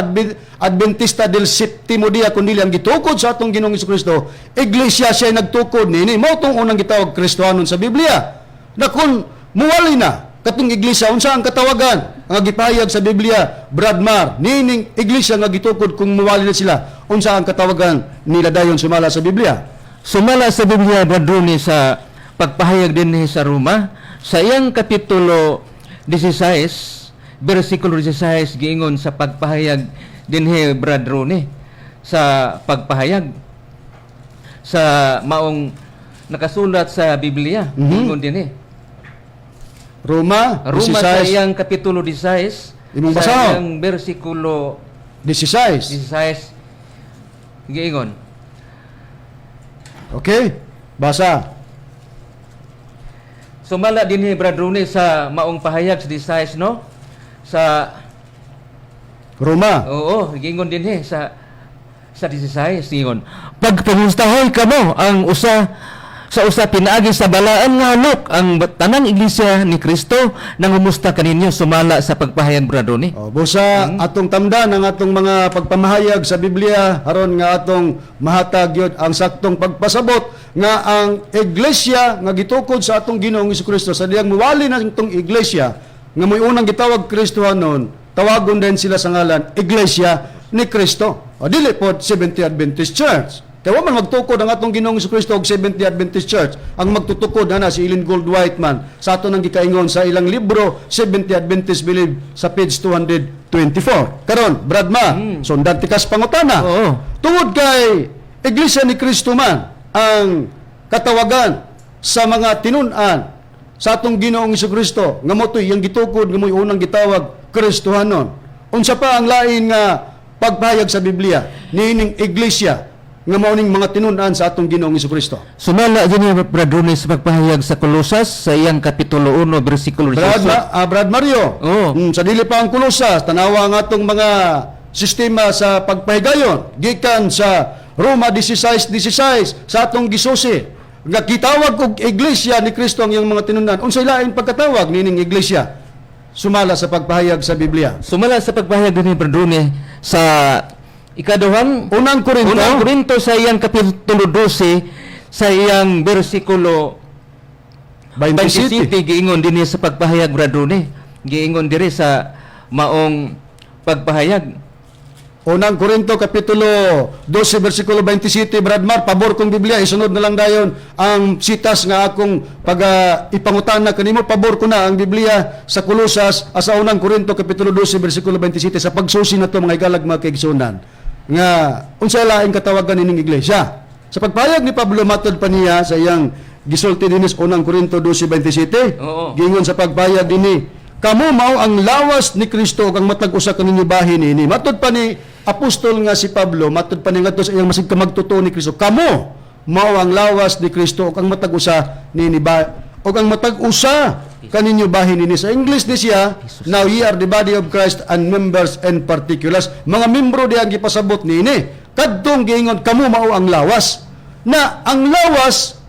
Adventista del Sétimo Día kundi ang gitukod sa atong Ginoong Jesucristo. Iglesia siya nagtukod nini. Mao tong unang gitawag Kristohanon sa Biblia. Na kung muwali na katong iglesia unsa ang katawagan nga gipahayag sa Biblia Bradmar nining iglesia nga gitukod kung muwali na sila unsa ang katawagan nila dayon sumala sa Biblia? Sumala sa Biblia, Brad Ronnie, sa pagpahayag din sa Roma, sa iyang kapitulo 16, versikulo 16, giingon sa pagpahayag din Brad Ronnie, sa pagpahayag sa maong nakasulat sa Biblia, giingon din Roma Roma sa 16, iyang kapitulo 16, Imong sa basaho. iyang versikulo 16. 16, giingon. Okay? Basa. Sumala din Brad Ronnie sa maong pahayag sa 16, no? Sa Roma. oo, giingon din sa 16, giingon. Pagpamustahoy kamo ang sa usa pinaagi sa balaan nga halok ang tanang iglesia ni Kristo nang umusta kaninyo sumala sa pagpahayag, Brad Ronnie. Busa atong tamdan ang atong mga pagpamahayag sa Biblia aron nga atong mahatag yun ang saktong pagpasabot nga ang iglesia nga gitukod sa atong Ginoong Jesucristo sa diyang muwali na itong iglesia nga may unang gitawag Kristohanon, tawagon din sila sa ngalan Iglesia ni Kristo. O dili po Seventh-day Adventist Church. Kaya man magtukod ang atong Ginoong Jesucristo og Seventh-day Adventist Church. Ang magtutukod na si Ellen Gold Whiteman sa ato nang gikaingon sa ilang libro Seventh-day Adventist Believe sa page 224. Karon, Brad Ma, sundan tikas pangutana. Oo. Tungod kay Iglesia ni Kristo man ang katawagan sa mga tinun-an sa atong Ginoong Jesucristo nga motoy yang gitukod nga mo'y unang gitawag Kristohanon. Unsa pa ang lain nga pagpahayag sa Biblia niining iglesia nga mauning mga tinun-an sa atong Ginoong Jesucristo. Sumala din Brad Ronnie sa pagpahayag sa Kolosas sa iyang kapitulo 1 bersikulo 18. Brad Mario. Oo. Sa dili pa ang Kolosas, tanawa nga atong mga sistema sa pagpahigayon gikan sa Roma 16:16 sa atong gisusi nga kitawag og iglesia ni Kristo ang iyang mga tinun-an. Unsay lain pagkatawag nining iglesia? Sumala sa pagpahayag sa Biblia. Sumala sa pagpahayag din Brad Ronnie sa ikaduhang Unang Korinto sa iyang kapitulo 12 sa iyang bersikulo 27 giingon din sa pagpahayag, Brad Ronnie. Giingon diri sa maong pagpahayag. Unang Korinto kapitulo 12 bersikulo 27, Brad Mar, pabor kong Biblia, isunod na lang dayon ang sitas nga akong ipangutana kanimo, pabor ko na ang Biblia sa Kolosas sa unang Korinto kapitulo 12 bersikulo 27 sa pagsusi na to mga igalag mga kaigsunan nga unsa laing katawagan ining iglesia. Sa pagpayag ni Pablo matod pa niya sa iyang gisulti dinis unang Korinto 12:27, Oo. gingon sa pagpayag dinhi, kamo mao ang lawas ni Kristo ug ang matag usa kaninyo bahin ini. Matod pa ni apostol nga si Pablo, matod pa ni ngadto sa iyang masig kamagtotoo ni Kristo, kamo mao ang lawas ni Kristo ug ang matag usa nini ug ang matag usa kaninyo bahin ini. Sa English ni siya, now ye are the body of Christ and members and particulars. Mga membro di ang gipasabot niini. Kadtong giingon kamo mao ang lawas. Na ang lawas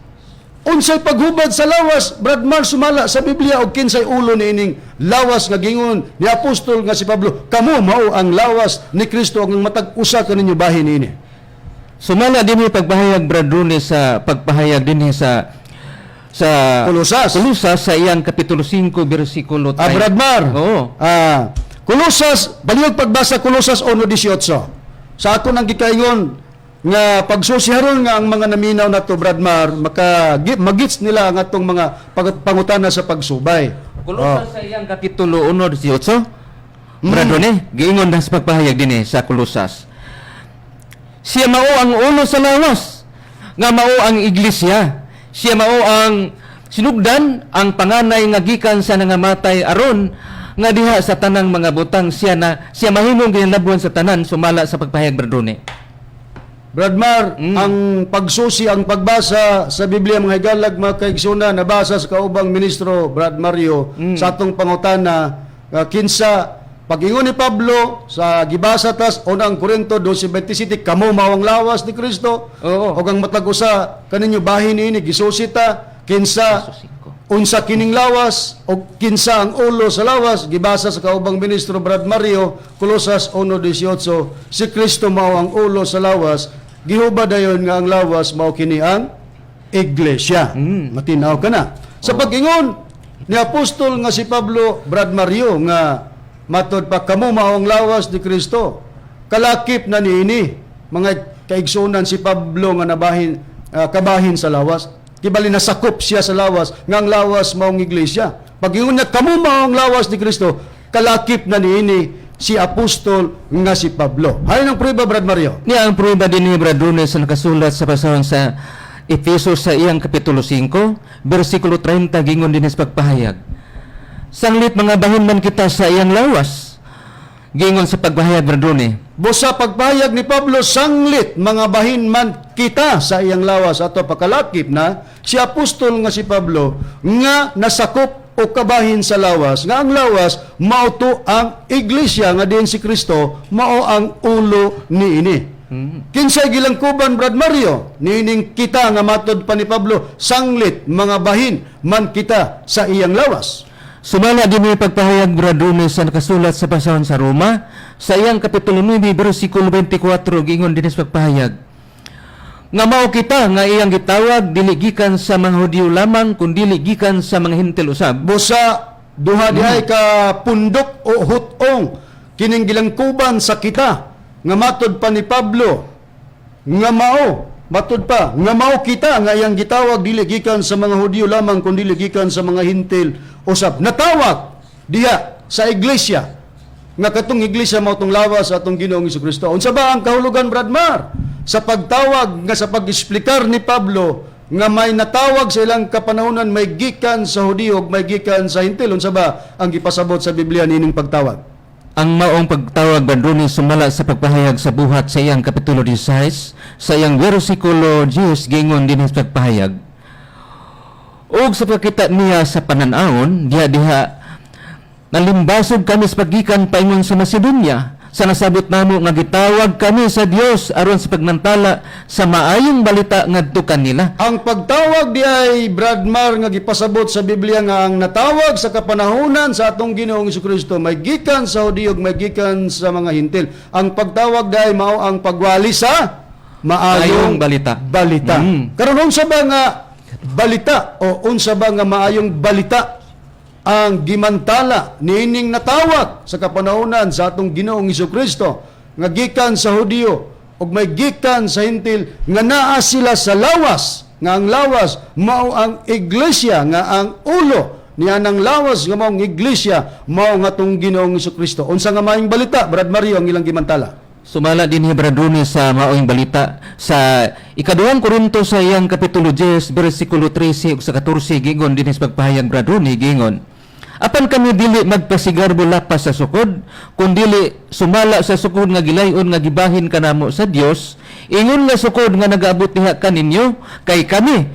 unsay paghubad sa lawas, Brad Mar, sumala sa Biblia og kinsay ulo niining lawas nga gingon ni apostol nga si Pablo, kamo mao ang lawas ni Kristo ang matag usa kaninyo bahin niini. Sumala din pagpahayag, Brad Ronnie, sa pagpahayag din sa Kolosas sa iyang kapitulo 5 bersikulo 3. Brad Mar. Oo. Kolosas, baliwag pagbasa Kolosas 1:18. Sa ato nang gikaingon nga pagsusiharon nga ang mga naminaw nato, Brad Mar, magits nila ang atong mga pangutana sa pagsubay. Kolosas sa iyang kapitulo 1:18. Brad Ronnie, giingon na sa pagpahayag din sa Kolosas. Siya mao ang ulo sa lawas, nga mao ang iglesia. Siya mao ang sinugdan, ang panganay nga gikan sa nangamatay aron nga diha sa tanang mga butang siya mahimong ginalabuhan sa tanan, sumala sa pagpahayag, Brad Ronnie. Brad Mar, ang pagsusi, ang pagbasa sa Biblia mga higalag mga kaigsunan, nabasa sa kaubang ministro Brad Mario sa atong pangutana kinsa pag-ingon ni Pablo sa gibasa tas unang Korinto 12:27, kamo mao ang lawas ni Kristo. Oo. O ang matag usa kaninyo bahin ini gisusita kinsa unsa kining lawas o kinsa ang ulo sa lawas, gibasa sa kaubang ministro Brad Mario Kolosas 1:18, si Kristo mao ang ulo sa lawas, gihubad dayon nga ang lawas mao kini ang iglesia. Matinaw ka na. Sa pag-ingon ni apostol nga si Pablo, Brad Mario, nga matod pa kamo mao ang lawas ni Kristo, kalakip na niini mga kaigsunan si Pablo nga nabahin kabahin sa lawas. Kibali nasakop siya sa lawas, nga ang lawas maong iglesia. Pag-ingon niya, kamo maong lawas ni Kristo, kalakip na niini si apostol nga si Pablo. Hay ng prueba, Brad Mario. Niya ang prueba din ni Brad Rune sa nakasulat sa pasahon sa Efeso sa iyang kapitulo 5, versikulo 30, gingon din sa pagpahayag. Sanglit mga bahin man kita sa iyang lawas. Gingon sa pagpahayag, Brad Rune. Busa pagpahayag ni Pablo, sanglit mga bahin man kita sa iyang lawas ato pakalakip na si apostol nga si Pablo nga nasakop o kabahin sa lawas, nga ang lawas mao to ang iglesia nga din si Kristo, mao ang ulo niini. Kinsay gilangkuban, Brad Mario, niining kita nga matod pa ni Pablo, sanglit mga bahin man kita sa iyang lawas. Sumala din may pagpahayag, Brad Rune, sa nakasulat sa pasahon sa Roma sa iyang kapitulo 9, versikulo 24, gingon din sa pagpahayag. Nga mao kita nga iyang gitawag dili gikan sa mga Hudyo lamang kundi gikan sa mga Hentil usab. Busa duha diay ka pundok o hutong kining gilangkuban sa kita nga matod pa ni Pablo nga mao matod pa nga mao kita nga iyang gitawag dili gikan sa mga Hudyo lamang kundi gikan sa mga Hentil usab. Natawag diha sa iglesia nga katong iglesia mao tong lawas sa atong Ginoong Jesucristo. Unsa ba ang kahulugan, Brad Mar, sa pagtawag nga sa pag-explikar ni Pablo nga may natawag sa ilang kapanahonan may gikan sa Hudyo ug may gikan sa Hentil? Unsa ba ang gipasabot sa Biblia nining pagtawag? Ang maong pagtawag, Brad Rune, sumala sa pagpahayag sa buhat sa iyang kapitulo 16 sa iyang versikulo 10, gingon din sa pagpahayag. Og sa pagkita niya sa pananahon diha nalimbasog kami sa paggikan paingon sa Macedonia. Sa nasabot namo nga gitawag kami sa Dios aron sa pagmantala sa maayong balita ngadto kanila. Ang pagtawag di ay, Brad Mar, nga gipasabot sa Biblia nga ang natawag sa kapanahunan sa atong Ginoong Jesucristo may gikan sa Hudyo ug may gikan sa mga Hentil. Ang pagtawag di ay mao ang pagwali sa maayong balita. Karon unsa ba nga balita o unsa ba nga maayong balita ang gimantala niining natawag sa kapanahunan sa atong Ginoong Jesucristo nga gikan sa Hudyo ug may gikan sa Hentil nga naa sila sa lawas, nga ang lawas mao ang iglesia, nga ang ulo niya ng lawas nga maong iglesia mao nga atong Ginoong Jesucristo. Unsa nga maayong balita, Brad Mario, ang ilang gimantala? Sumala din ni Brad Rune sa maoing balita sa ikaduhang Korinto sa iyang kapitulo 10, versikulo 13 ug sa 14, gingon din sa pagpahayag, Brad Rune, gingon. Apan kami dili magpasigarbo lapas sa sukod, kundili sumala sa sukod nga gilayon nga gibahin kanamo sa Dios, ingon nga sukod nga nagaabot diha kaninyo, kay kami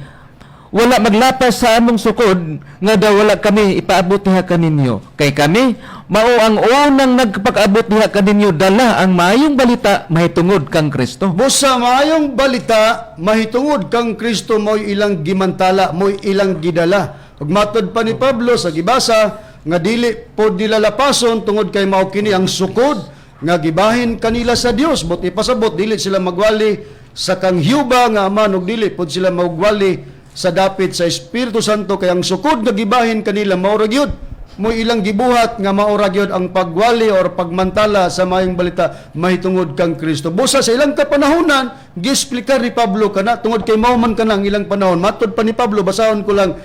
wala maglapas sa among sukod nga daw wala kami ipaabot diha kaninyo, kay kami mao ang unang nagpakaabot diha kaninyo dala ang maayong balita mahitungod kang Kristo. Busa maayong balita mahitungod kang Kristo mo'y ilang gimantala, mo'y ilang gidala. Ug matod pa ni Pablo sa gibasa nga dili pod nila lapason tungod kay mao kini ang sukod nga gibahin kanila sa Dios. Buti pasabot dili sila magwali sa kanghyuba nga aman ug dili pod sila magwali sa dapit sa Espiritu Santo, kay ang sukod nga gibahin kanila mao ra gyud mo ilang gibuhat nga mao ra gyud ang pagwali or pagmantala sa maayong balita mahitungod kang Kristo. Busa sa ilang kapanahonan giesplikar ni Pablo kana tungod kay mao man kanang ilang panahon. Matod pa ni Pablo, basahon ko lang,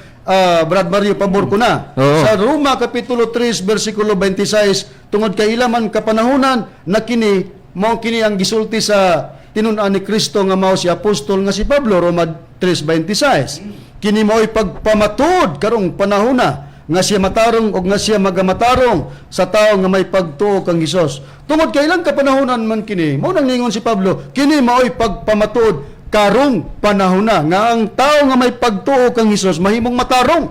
Brad Mario, pabor ko na. Oo. Sa Roma kapitulo 3 versikulo 26, tungod kay ila man kapanahonan na kini mao kini ang gisulti sa tinun-an ni Kristo nga mao si apostol nga si Pablo, Roma 3:26. Kini mao'y pagpamatud karong panahona nga siya matarong o nga siya magamatarong sa tao nga may pagtuo kang Hesus. Tungod kay ilang kapanahonan man kini, mao nang ningon si Pablo, kini mao'y pagpamatud karong panahona nga ang tao nga may pagtuo kang Hesus mahimong matarong.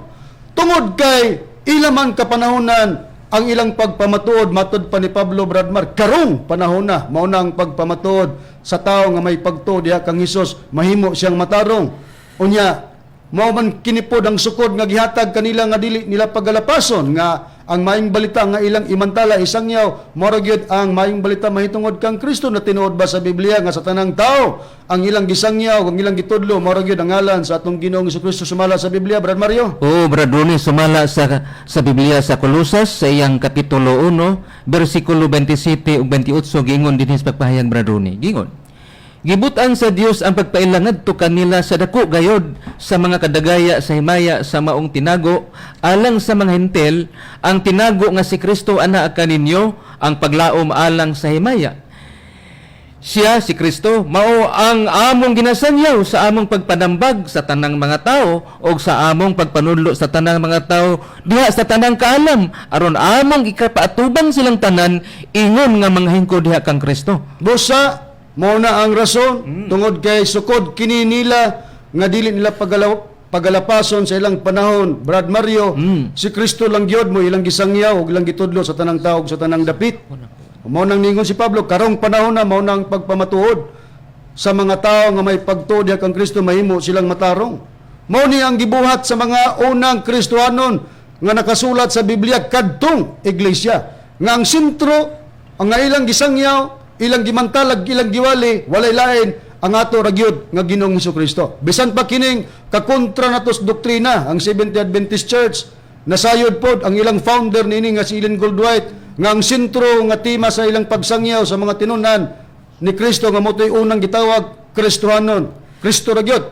Tungod kay ilaman kapanahonan ang ilang pagpamatuod, matod pa ni Pablo, Brad Mar, karong panahona mao na ang pagpamatuod sa tao nga may pagtuo diha kang Hesus mahimo siyang matarong. Unya mao man kinipod ang sukod nga gihatag kanila nga dili nila pagalapason nga ang maayong balita nga ilang imantala isangyaw mao ra gyud ang maayong balita mahitungod kang Kristo na tinuod ba sa Biblia nga sa tanang tao ang ilang gisangyaw ang ilang gitudlo mao ra gyud ang ngalan sa atong Ginoong Jesucristo sumala sa Biblia, Brad Mario. Oo, Brad Rune, sumala sa Biblia sa Kolosas sa iyang kapitulo 1, versikulo 27 ug 28, gingon din sa pagpahayag, Brad Rune, gingon. Gibutan sa Dios ang pagpailangad to kanila sa dako gayod sa mga kadagaya sa himaya sa maong tinago alang sa mga hentil ang tinago nga si Kristo ana kaninyo ang paglaom alang sa himaya. Siya si Kristo mao ang among ginasangyaw sa among pagpanambag sa tanang mga tao o sa among pagpanudlo sa tanang mga tao diha sa tanang kaalam aron among ikapaatubang silang tanan ingon nga mga hingko diha kang Kristo. Busa, mao na ang rason tungod kay sukod kini nila nga dili nila pagalapason sa ilang panahon. Brad Mario, si Kristo lang gyud mo ilang gisangyaw ug ilang gitudlo sa tanang tao ug sa tanang dapit. Mao nang ningon si Pablo, karong panahon na mao nang pagpamatuod sa mga tao nga may pagtuod diha kang Kristo mahimo silang matarong. Mao ni ang gibuhat sa mga unang Kristohanon nga nakasulat sa Biblia kadtong iglesia nga ang sentro ang nga ilang gisangyaw, ilang gimantalag, ilang giwali, walay lain ang ato ragyod nga Ginoong Hesukristo. Bisan pa kining kakontra natos doktrina ang Seventh-day Adventist Church, nasayod pod ang ilang founder niini nga si Ellen Goldwhite nga ang sentro nga tema sa ilang pagsangyaw sa mga tinunan ni Kristo nga motoy unang gitawag Kristohanon. Kristo ragyod.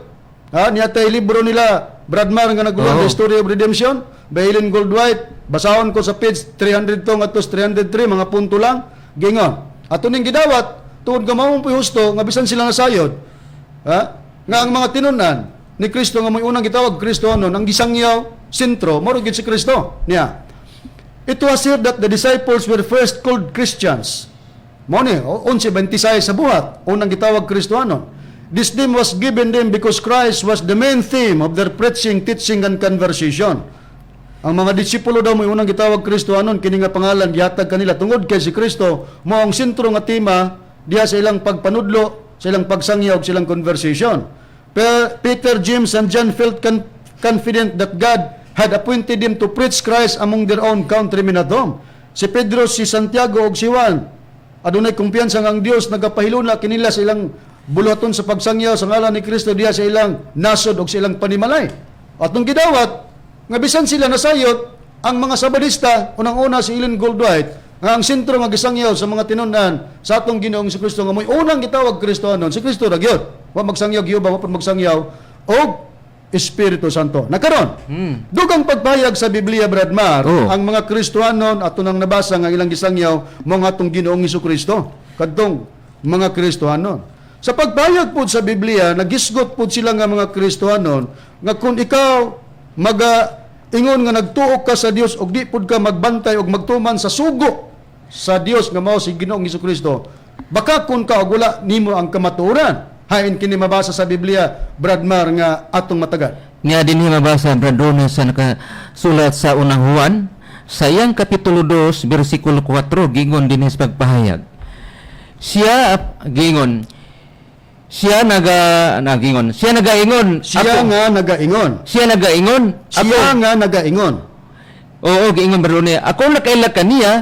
Niya tay libro nila Bradmar nga nagulong The Story of Redemption by Ellen Goldwhite. Basahon ko sa page 300 to ngadto 303 mga punto lang. Gingon. Ato ning gidawat tuod ka maong husto nga bisan sila nasayod. Nga ang mga tinunan ni Kristo nga may unang gitawag Kristohanon ang gisangyaw sentro mao gyud si Kristo niya. It was here that the disciples were first called Christians. Mao ni 11:26 sa buhat unang gitawag Kristohanon. This name was given them because Christ was the main theme of their preaching, teaching, and conversation. Ang mga disipulo daw may unang gitawag Kristohanon kini nga pangalan gihatag kanila tungod kay si Kristo mao ang sentro nga tema diha sa ilang pagpanudlo, sa ilang pagsangyaw, sa ilang conversation. Peter, James, and John felt confident that God had appointed them to preach Christ among their own countrymen at home. Si Pedro, si Santiago, ug si Juan, adunay kumpiyansa nga ang Dios nagapahiluna kinila sa ilang buluhaton sa pagsangyaw sa ngalan ni Kristo diha sa ilang nasod ug sa ilang panimalay. Atong gidawat nga bisan sila nasayot ang mga Sabadista, unang-una si Ellen Goldwhite, nga ang sentro nga gisangyaw sa mga tinunan sa atong Ginoong si Kristo nga moy unang gitawag Kristohanon, si Kristo ra gyud. Wa magsangyaw Giyoba, wa magsangyaw og Espiritu Santo. Nakaron. Dugang pagpahayag sa Biblia, Bradmar, ang mga Kristohanon ato nang nabasa nga ilang gisangyaw mo nga atong Ginoong Hesukristo. Kadtong mga Kristohanon. Sa pagpahayag pod sa Biblia, nagisgot pod sila nga mga Kristohanon nga kung ikaw ingon nga nagtuok ka sa Dios og di pod ka magbantay og magtuman sa sugo sa Dios nga mao si Ginoong Hesukristo, baka kun ka og wala nimo ang kamatuoran. Hain kini mabasa sa Biblia, Bradmar, nga atong matagal. Nga dinhi mabasa Brad Ronnie sa nakasulat sa unang Juan sa iyang kapitulo 2 bersikulo 4 gingon dinhi sa pagpahayag. Siya nagaingon. Siya nga nagaingon. Oo, giingon Brad Ronnie. Ako nakaila kaniya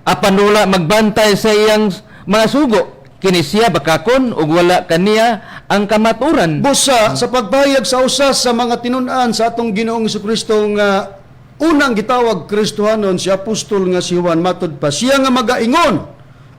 apan wala magbantay sa iyang mga sugo. Kini siya bakakon ug wala kaniya ang kamaturan. Busa sa pagpahayag sa usas sa mga tinunan sa atong Ginoong Hesukristo nga unang gitawag Kristohanon, si apostol nga si Juan matud pa siya nga magaingon,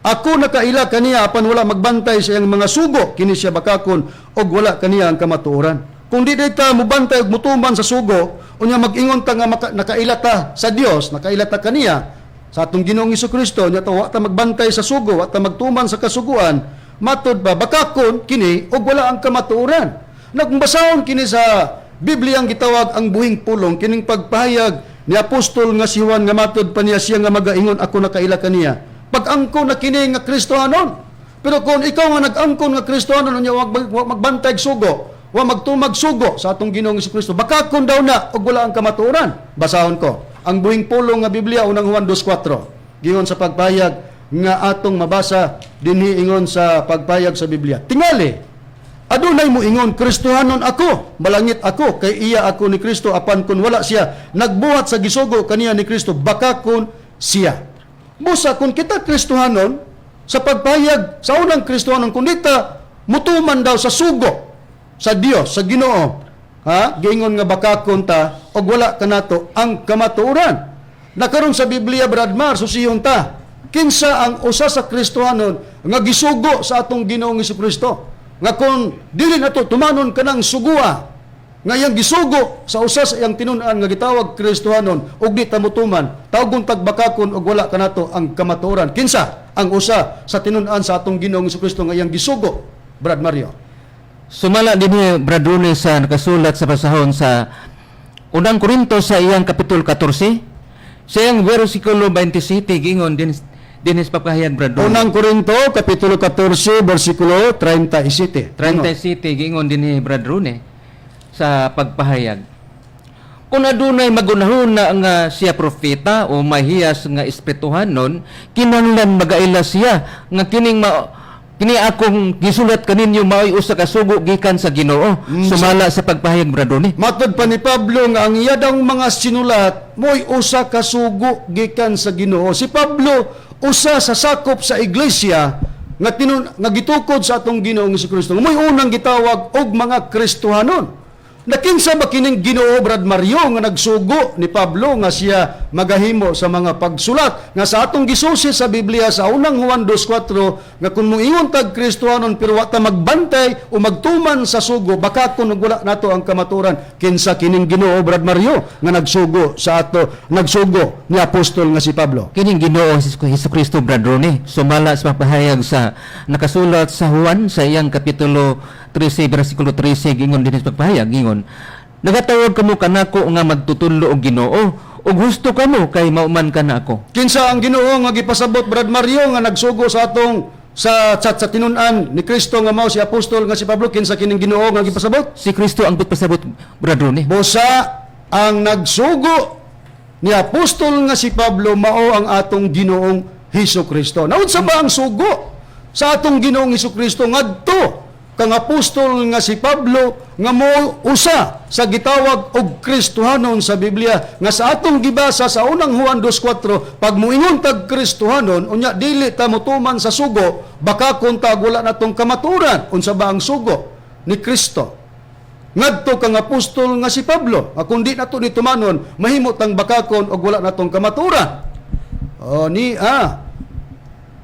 ako nakaila kaniya apan wala magbantay sa iyang mga sugo, kini siya bakakon ug wala kaniya ang kamatuoran. Kung di ta mubantay ug mutuman sa sugo, unya mag-ingon ta nga nakaila ta sa Dios, nakaila ta kaniya sa atong Ginoong Hesukristo, nya wa ta magbantay sa sugo, wa ta magtuman sa kasuguan, matud ba bakakon kini og wala ang kamatuoran. Nagbasahon kini sa Biblia ang gitawag ang buhing pulong, kining pagpahayag ni apostol nga si Juan nga matud pa niya siya nga magaingon, ako nakaila kaniya. Pag-angkon na kini nga Kristohanon. Pero kung ikaw nga nag-angkon nga Kristohanon, nya wa magbantay sugo, wa magtumag sugo sa atong Ginoong Hesukristo, bakakon daw na og wala ang kamatuoran. Basahon ko ang buhing pulong nga Biblia, unang Juan 2:4. Gingon sa pagpahayag nga atong mabasa dinhi ingon sa pagpahayag sa Biblia. Tingali, adunay mo ingon, Kristohanon ako, malangit ako, kay iya ako ni Kristo, apan kun wala siya nagbuhat sa gisugo kaniya ni Kristo, baka kun siya. Busa, kung kita Kristohanon, sa pagpahayag sa unang Kristohanon, kung dita mutuman daw sa sugo sa Dios, sa Ginoo, giingon nga bakakon ta og wala kanato ang kamatuoran. Nakaron sa Biblia, Bradmar, susihon ta kinsa ang usa sa Kristohanon nga gisugo sa atong Ginoong Hesukristo. nga kung dili nato tumanon kanang sugua nga iyang gisugo sa usa sa iyang tinun-an nga gitawag Kristohanon ug di tamutuman tawgon tagbakakon ug wala kanato ang kamatuoran. Kinsa ang usa sa tinun-an sa atong Ginoong Jesucristo nga iyang gisugo, Brad Mario? Sumala din ni Brad Ronnie sa nakasulat sa basahon sa Unang Korinto sa iyang Kapitulo 14, sa iyang versikulo 27, gingon din sa papahayag, Brad Ronnie. Unang Korinto, Kapitulo 14, versikulo 37. 37, gingon din ni Brad Ronnie sa pagpahayag. Kung adunay magunahon na nga siya propeta o mahiyas nga espirituhanon, kinahanglan magaila siya nga kini akong gisulat kaninyo mao'y usa ka sugo gikan sa Ginoo. Sumala sa pagpahayag, Brad Ronnie. Matod pa ni Pablo nga ang iya daw mga sinulat mo'y usa ka sugo gikan sa Ginoo. Si Pablo usa sa sakop sa iglesia nga gitukod sa atong Ginoong Jesucristo. Mo'y unang gitawag og mga Kristohanon. Nakinsa ba kining Ginoo, Brad Mario, nga nagsugo ni Pablo nga siya magahimo sa mga pagsulat nga sa atong gisusi sa Biblia sa unang Juan 2:4 nga kung moingon tag Kristohanon pero wa ta magbantay o magtuman sa sugo baka kun wala nato ang kamaturan. Kinsa kining Ginoo, Brad Mario, nga nagsugo ni apostol nga si Pablo? Kining Ginoo Hesukristo, Brad Ronnie, sumala sa pagpahayag sa nakasulat sa Juan sa iyang Kapitulo 13, versikulo 13, gingon din sa pagpahayag, gingon, nagatawag kamo kanako nga magtutulo og Ginoo, ug gusto kamo kay mauman ka na ako. Kinsa ang Ginoo nga gipasabot, Brad Mario, nga nagsugo sa atong sa tinun-an ni Kristo nga mao si apostol nga si Pablo? Kinsa kining Ginoo nga gipasabot? Si Kristo ang pasabot, Brad Ronnie. Busa ang nagsugo ni apostol nga si Pablo mao ang atong Ginoong Hesukristo. Naunsa ba ang sugo sa atong Ginoong Hesukristo ngadto kang apostol nga si Pablo nga mo usa sa gitawag og Kristohanon sa Biblia nga sa atong gibasa sa unang Juan 2:4 pag muingon tag Kristohanon unya dili ta motuman sa sugo baka kun tag wala natong kamaturan. Unsa ba ang sugo ni Kristo ngadto kang apostol nga si Pablo? Kung di nato ni tumanon mahimo tang bakakon og wala natong kamaturan.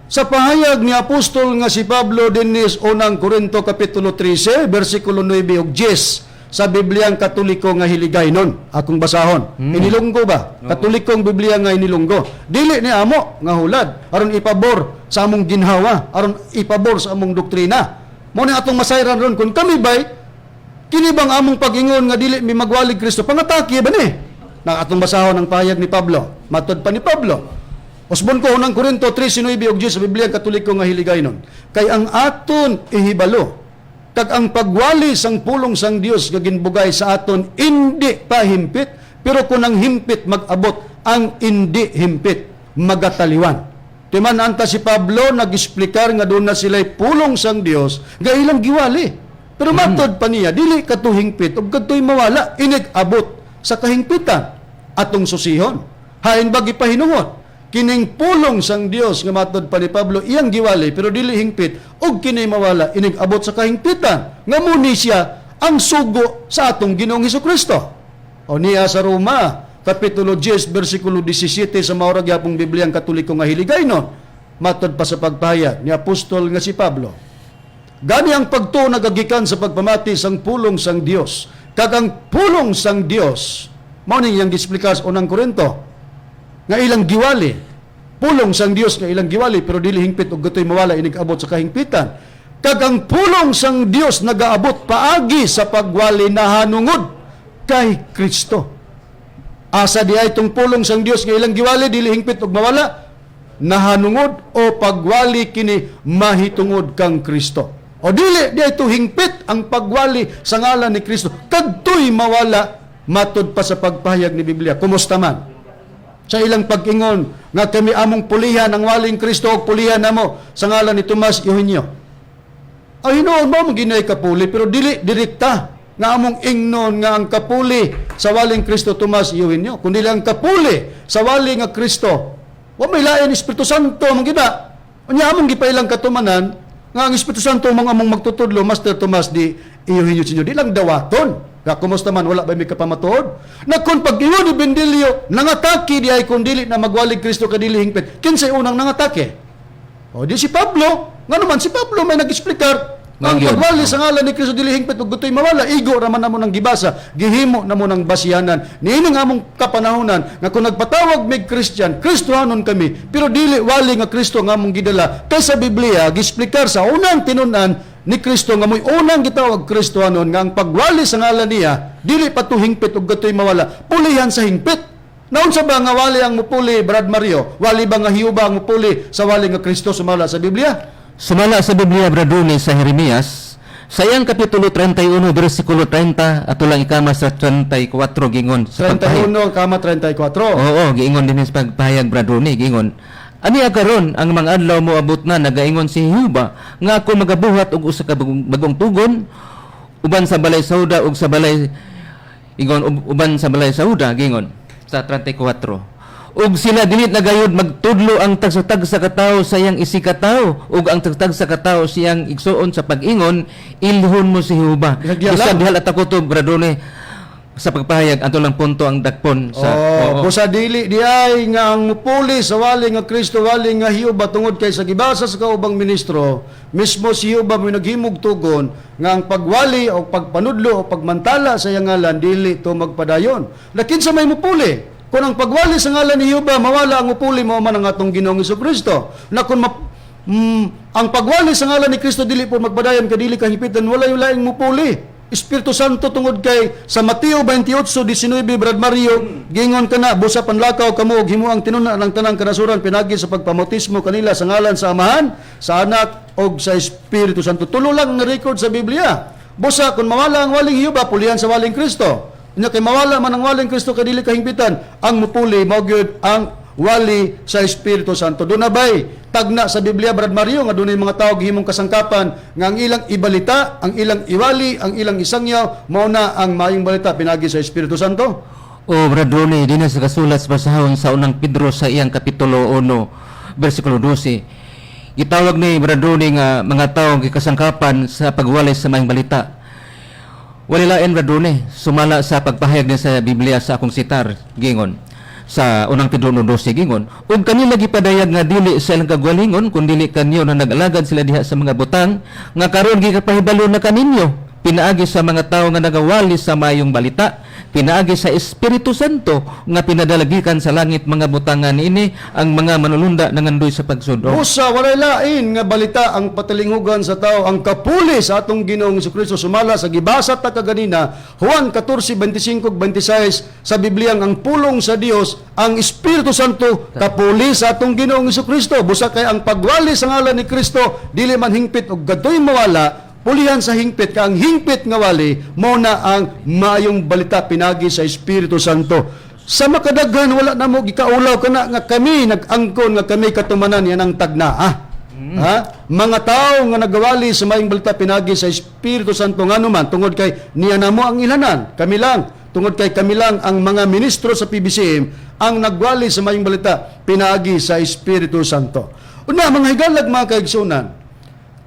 Sa pahayag ni apostol nga si Pablo dinis unang Korinto Kapitulo 13, versikulo 9 ug 10 sa Bibliang Katoliko nga hiligaynon. Akong basahon. Inilunggo ba? Katolikong Biblia nga inilunggo. Dili ni amo nga hulad aron ipabor sa among ginhawa, aron ipabor sa among doktrina. Mo ni atong masayran ron kun kami bay kini bang among pag-ingon nga dili mi magwalig Kristo pangatake ba ni? Na atong basahon ang pahayag ni Pablo. Matod pa ni Pablo. Usbon ko unang Korinto 13:9 ug 10 sa Biblia Katoliko nga hiligaynon. Kay ang aton ihibalo kag ang pagwali sang pulong sang Dios nga ginbugay sa aton indi pa himpit, pero kung ang himpit mag-abot, ang indi himpit magataliwan. Timan anta si Pablo nag-explicar nga doon na sila'y pulong sang Dios nga ilang giwali. Pero matod pa niya, dili kato hingpit ug kadtoy mawala inig abot sa kahingpitan atong susihon. Hain bagi pahinungod kining pulong sang Dios nga matod pa ni Pablo iyang giwali pero dili hingpit ug kini mawala inig abot sa kahingpitan nga muni siya ang sugo sa atong Ginoong Hesukristo. O niya sa Roma Kapitulo 10 versikulo 17 sa maura gyapong Bibliang Katoliko nga hiligaynon matod pa sa pagpahayag ni apostol nga si Pablo. Gani ang pagtuo nagagikan sa pagpamati sang pulong sang Dios. Kag ang pulong sang Dios mao ning iyang giexplikar sa unang Korinto nga ilang giwali, pulong sang Dios nga ilang giwali pero dili hingpit ug gatoy mawala inig abot sa kahingpitan. Kag ang pulong sang Dios nagaabot paagi sa pagwali nahanungod kay Kristo. Asa di ay itong pulong sang Dios nga ilang giwali dili hingpit ug mawala nahanungod o pagwali kini mahitungod kang Kristo. O dili di ay ito hingpit ang pagwali sa ngalan ni Kristo kadtoy mawala matod pa sa pagpahayag ni Biblia. Kumusta man? Sa ilang pag-ingon nga kami among pulihan ang waling Kristo o pulihan namo sa ngalan ni Tomas Eugenio. Ay hinoon mo ginay kapuli pero dili direkta nga among ingnon nga ang kapuli sa waling Kristo Tomas Eugenio kundi lang kapuli sa waling nga Kristo. Wa may lain Espiritu Santo mong gina. Unya among gipailang katumanan nga ang Espiritu Santo mong among magtutudlo Master Tomas di Eugenio Sinyo di lang dawaton. Kumusta man wala ba may kapamatuod? Na kung pag-ingon ni Bendelio nangatake di ay kung dili na magwalig Kristo kadili hingpit. Kinsay unang nangatake? O di si Pablo. Nga naman si Pablo may nag-explicar Ang Magyod. pagwali sa ngalan ni Kristo dili hingpit ug gutoy mawala, igo raman namo ng gibasa, gihimo namo ng basiyanan. Niini nga among kapanahonan nga kung nagpatawag mig Christian, Kristohanon kami, pero dili wali nga Kristo nga among gidala. Kay sa Biblia gisplikar sa unang tinun-an ni Kristo nga mo'y unang gitawag Kristohanon nga ang pagwali sa ngalan niya dili pa to hingpit ug gutoy mawala, pulihan sa hingpit. Naunsa ba nga wali ang mupuli, Brad Mario? Wali ba nga hiuba ang mupuli sa wali nga Kristo sumala sa Biblia? Sumala sa Biblia, Braduni, sa Jeremias, sa iyang kapitulo 31, versikulo 30, at ulang ikama sa 34, gingon. Sa 31, kama 34. Oo, giingon din sa pagpahayag, Braduni, gingon. Ani karon ang mga adlaw mo abot na, nagaingon si Jehovah, nga ako magabuhat og usa ka bagong tugon, uban sa balay sauda ug sa balay, gingon, uban sa balay sauda, gingon, sa 34. Ug sila dilit na gayud magtudlo ang tagsatag sa katawo sa iyang isikataw ug ang tagsatag sa katawo siyang igsuon sa pag-ingon, ilhon mo si Jehovah. Nagyala. Busa dihal at ako to, Bradone, sa pagpahayag ato lang punto ang dakpon sa Busa dili di ay nga ang mupuli sa wali nga Kristo, wali nga Hiuba tungod kay sa gibasa sa kaubang ministro, mismo si Hiuba mo naghimog tugon nga ang pagwali o pagpanudlo o pagmantala sa iyang ngalan dili to magpadayon. Lakin sa may mupuli, kung ang pagwali sa ngalan ni Hiuba mawala ang mupuli mo man ang atong Ginoong Hesukristo. Na kung ang pagwali sa ngalan ni Kristo dili po magpadayon kadili kahipitan, wala yung laing mupuli. Espiritu Santo tungod kay sa Mateo 28:19, Brad Mario, gingon kana busa panlakaw kamo ug himuang tinuna ng tanang kanasuran pinagi sa pagpamautismo kanila sa ngalan sa Amahan, sa Anak ug sa Espiritu Santo. Tulo lang nga record sa Biblia. Busa kung mawala ang waling Hiuba, pulihan sa waling Kristo. Nya kay mawala man ang waling Kristo kadili kahimpitan, ang mupuli mao gyud ang wali sa Espiritu Santo. Doon na bay tagna sa Biblia, Brad Mario, nga doon mga tao gihimong kasangkapan nga ang ilang ibalita, ang ilang iwali, ang ilang isangyaw mao na ang maayong balita pinagi sa Espiritu Santo. O Bradone, din sa kasulat sa basahon sa unang Pedro sa iyang kapitulo 1, versikulo 12. Gitawag ni Bradone nga mga tao gikasangkapan sa pagwali sa maayong balita. Walilain, Bradone, sumala sa pagpahayag niya sa Biblia sa akong sitar, gingon, sa unang Pedro 12, gingon, ug kanila gipadayag nga dili sa ilang kagwalingon, kung dili kanyo na nag-alagad sila diha sa mga butang, nga karon gikapahibalo na kaninyo, pinaagi sa mga tao nga nagawali sa mayong balita, pinaagi sa Espiritu Santo nga pinadalagikan sa langit mga butangan ini ang mga manulunda nangandoy sa pagsudo. Busa walay lain nga balita ang patalinghugan sa tao, ang kapuli sa atong Ginoong Hesukristo sumala sa gibasa ta kaganina, Juan 14:25-26 sa Biblia, ang pulong sa Dios, ang Espiritu Santo kapuli sa atong Ginoong Hesukristo. Busa kay ang pagwali sa ngalan ni Kristo dili man hingpit og gadoy mawala, pulihan sa hingpit, ka ang hingpit nga wali mo na ang maayong balita pinagi sa Espiritu Santo. Sa makadaghan wala na mo gikaulaw kana nga kami nag-angkon nga kami katumanan yan ang tagnaa. Ha? Mga tao nga nagawali sa maayong balita pinagi sa Espiritu Santo nga naman tungod kay niya na mo ang ilanan. Kami lang tungod kay kami lang ang mga ministro sa PBCM ang nagwali sa maayong balita pinagi sa Espiritu Santo. Una mga higalag mga kaigsunan,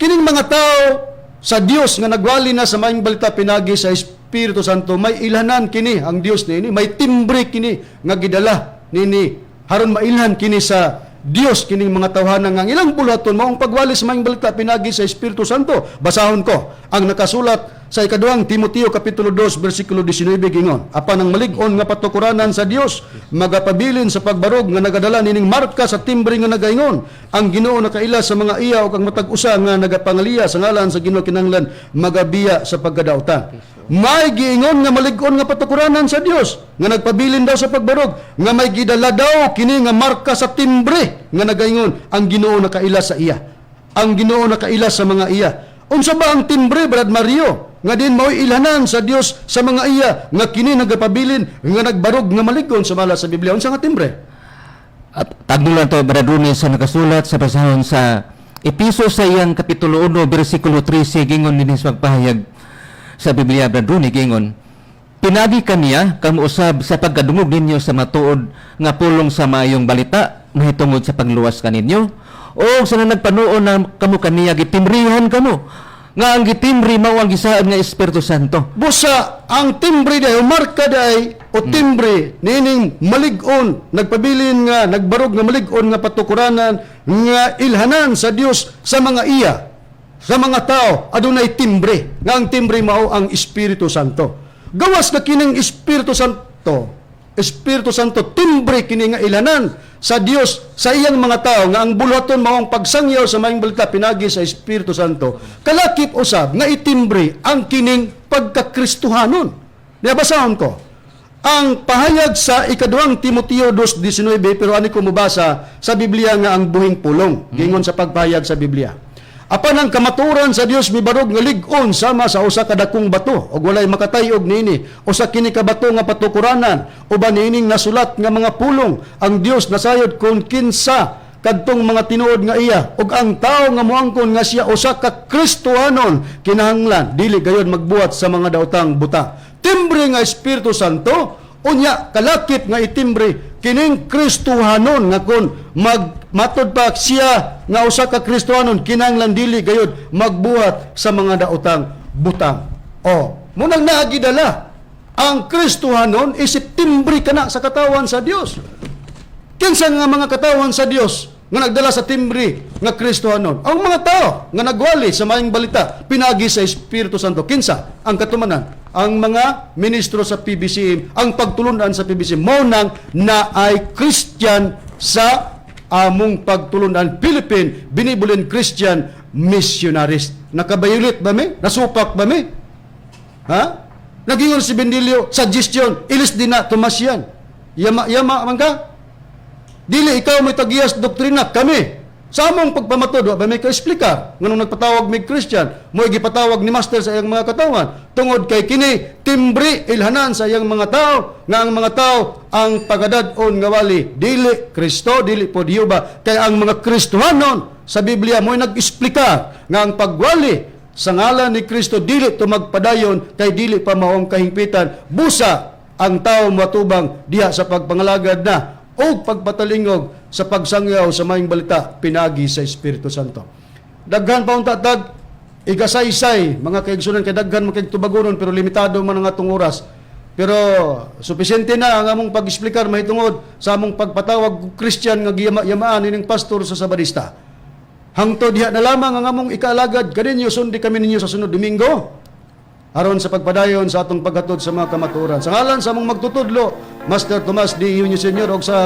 kining mga tao sa Dios nga nagwali na sa maayong balita pinagi sa Espiritu Santo, may ilhanan kini ang Dios nini, may timbre kini nga gidala nini haron mailhan kini sa Dios kining mga tawhanan nga ilang bulaton maong pagwali sa maayong balita pinagi sa Espiritu Santo. Basahon ko ang nakasulat sa ikaduhang Timoteo kapitulo 2 bersikulo 19, gingon, apan ang malig-on nga patukuranan sa Dios magapabilin sa pagbarog nga nagadala nining marka sa timbre nga nagaingon, ang Ginoo nakaila sa mga iya o kang matag-usa nga nagapangaliya sa ngalan sa Ginoo kinahanglan magabiya sa pagkadautan. May giingon nga malig-on nga patukuranan sa Dios nga nagpabilin daw sa pagbarog nga may gidala daw kini nga marka sa timbre nga nagaingon, ang Ginoo nakaila sa iya, ang Ginoo nakaila sa mga iya. Unsa ba ang timbre, Brad Mario? Nga din mao'y ilhanan sa Dios sa mga iya nga kini nagapabilin nga nagbarog nga malig-on sa mala sa Biblia. Unsa nga timbre? At tagdulan to, Bradone, sa nakasulat sa basahon sa Episo sa iyang kapitulo 1, versikulo 13, gingon din sa pagpahayag sa Biblia, Bradone, gingon, pinagi kaniya kamuusab sa pagkadungog ninyo sa matuod nga pulong sa maayong balita mahitungod sa pagluwas kaninyo, o sa nagpanuon na kamo kaniya gitimrihan kamo nga ang gitimri mao ang gisaan nga Espiritu Santo. Busa ang timbre dahi o marka dahi o timbre nining malig-on nagpabilin nga nagbarog nga malig-on nga patukuranan nga ilhanan sa Dios sa mga iya. sa mga tao adunay timbre, nga ang timbre mao ang Espiritu Santo. Gawas nga kining Espiritu Santo timbre kini nga ilanan sa Dios sa iyang mga tao nga ang buluhaton maong pagsangyaw sa maayong balita pinagi sa Espiritu Santo. Kalakip usab nga itimbre ang kining pagkakristohanon. Nabasahon ko ang pahayag sa ikaduhang Timoteo 2:19, pero ani ko mubasa sa Biblia nga ang buhing pulong gingon sa pagpahayag sa Biblia. Apan ang kamaturan sa Dios mibarog nga lig-on sama sa usa ka dakong bato ug walay makatay-og niini usa kini ka bato nga patukuranan uban niining nasulat nga mga pulong. Ang Dios nasayod kun kinsa kadtong mga tinuod nga iya ug ang tao nga moangkon nga siya usa ka Kristohanon kinahanglan dili gayud magbuhat sa mga daotang buta. Timbre nga Espiritu Santo, unya kalakip nga itimbre kining Kristohanon nga kun matod pa siya nga usa ka Kristohanon kinahanglan dili gayud magbuhat sa mga daotang butang. Munang naagidala ang Kristohanon isip timbre kana sa katawan sa Dios. Kinsa nga mga katawan sa Dios nga nagdala sa timbre nga Kristohanon? Ang mga tao nga nagwali sa maayong balita pinagi sa Espiritu Santo. Kinsa ang katumanan? Ang mga ministro sa PBCM, ang pagtulunan sa PBCM, mo nang naay Christian sa among pagtulunan, Philippine Benevolent Christian Missionaries. Nakabayulit ba mi? Nasupak ba mi? Ha? Nagingon si Bendilio, suggestion, ilis din na Tomasyan. Yama man ka? Dili ikaw may tagiyas doktrina, kami. Sa among pagpamatod, ba may ka-explicar. Nganong nagpatawag may Christian, mo gipatawag ni Master sa iyang mga katawan. Tungod kay kini, timbre ilhanan sa iyang mga tao, nga ang mga tao ang pagadad-on nga wali. Dili Kristo, dili po Diyoba. Kay ang mga Kristohanon sa Biblia, mo nag-explicar nga ang pagwali sa ngalan ni Kristo, dili to magpadayon, kay dili pa maong kahingpitan. Busa ang tao matubang diha sa pagpangalagad na o pagpatalingog sa pagsangyaw sa maayong balita pinagi sa Espiritu Santo. Daghan pa unta tag igasaysay mga kaigsunan kay daghan man kay tubagonon pero limitado man ang atong oras. Pero supisente na ang among pag-explicar mahitungod sa among pagpatawag Christian nga giyamaan ining pastor sa Sabadista. Hangtod diha na lamang ang among ikaalagad kaninyo sundi kami ninyo sa sunod Domingo aron sa pagpadayon sa atong paghatod sa mga kamaturan. Sa ngalan sa among magtutudlo, Master Tomas D. Eugenio Sr. o sa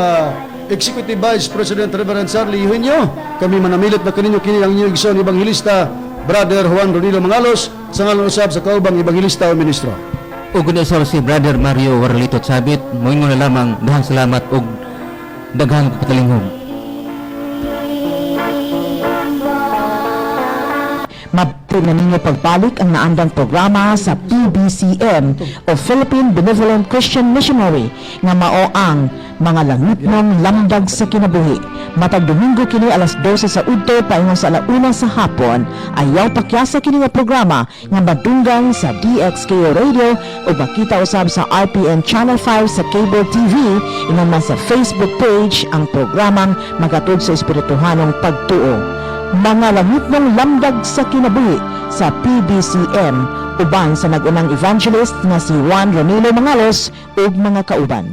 Executive Vice President Reverend Charlie Eugenio, kami manamilit na kaninyo kini ang inyong igsoon Ebanghilista, Brother Juan Rodilo Mangalos, sa ngalan usab sa kaubang Ebanghilista o Ministro. O gunasol si Brother Mario Warlito Sabit, moingon na lamang daghang salamat og daghang kapatalingog. Mabti na ninyo pagbalik ang naandang programa sa PBCM o Philippine Benevolent Christian Missionary nga mao ang mga langitnong lamdag sa kinabuhi. Matag Domingo kini alas 12 sa udto paingon sa alauna sa hapon. Ayaw pakyasa kini nga programa nga madunggan sa DXKO Radio o makita usab sa RPN Channel 5 sa cable TV ingon man sa Facebook page ang programang Magatod sa Espirituhanong Pagtuo. Mga langitnong lamdag sa kinabuhi sa PBCM uban sa nagunang evangelist nga si Juan Ronilo Mangalos ug mga kauban.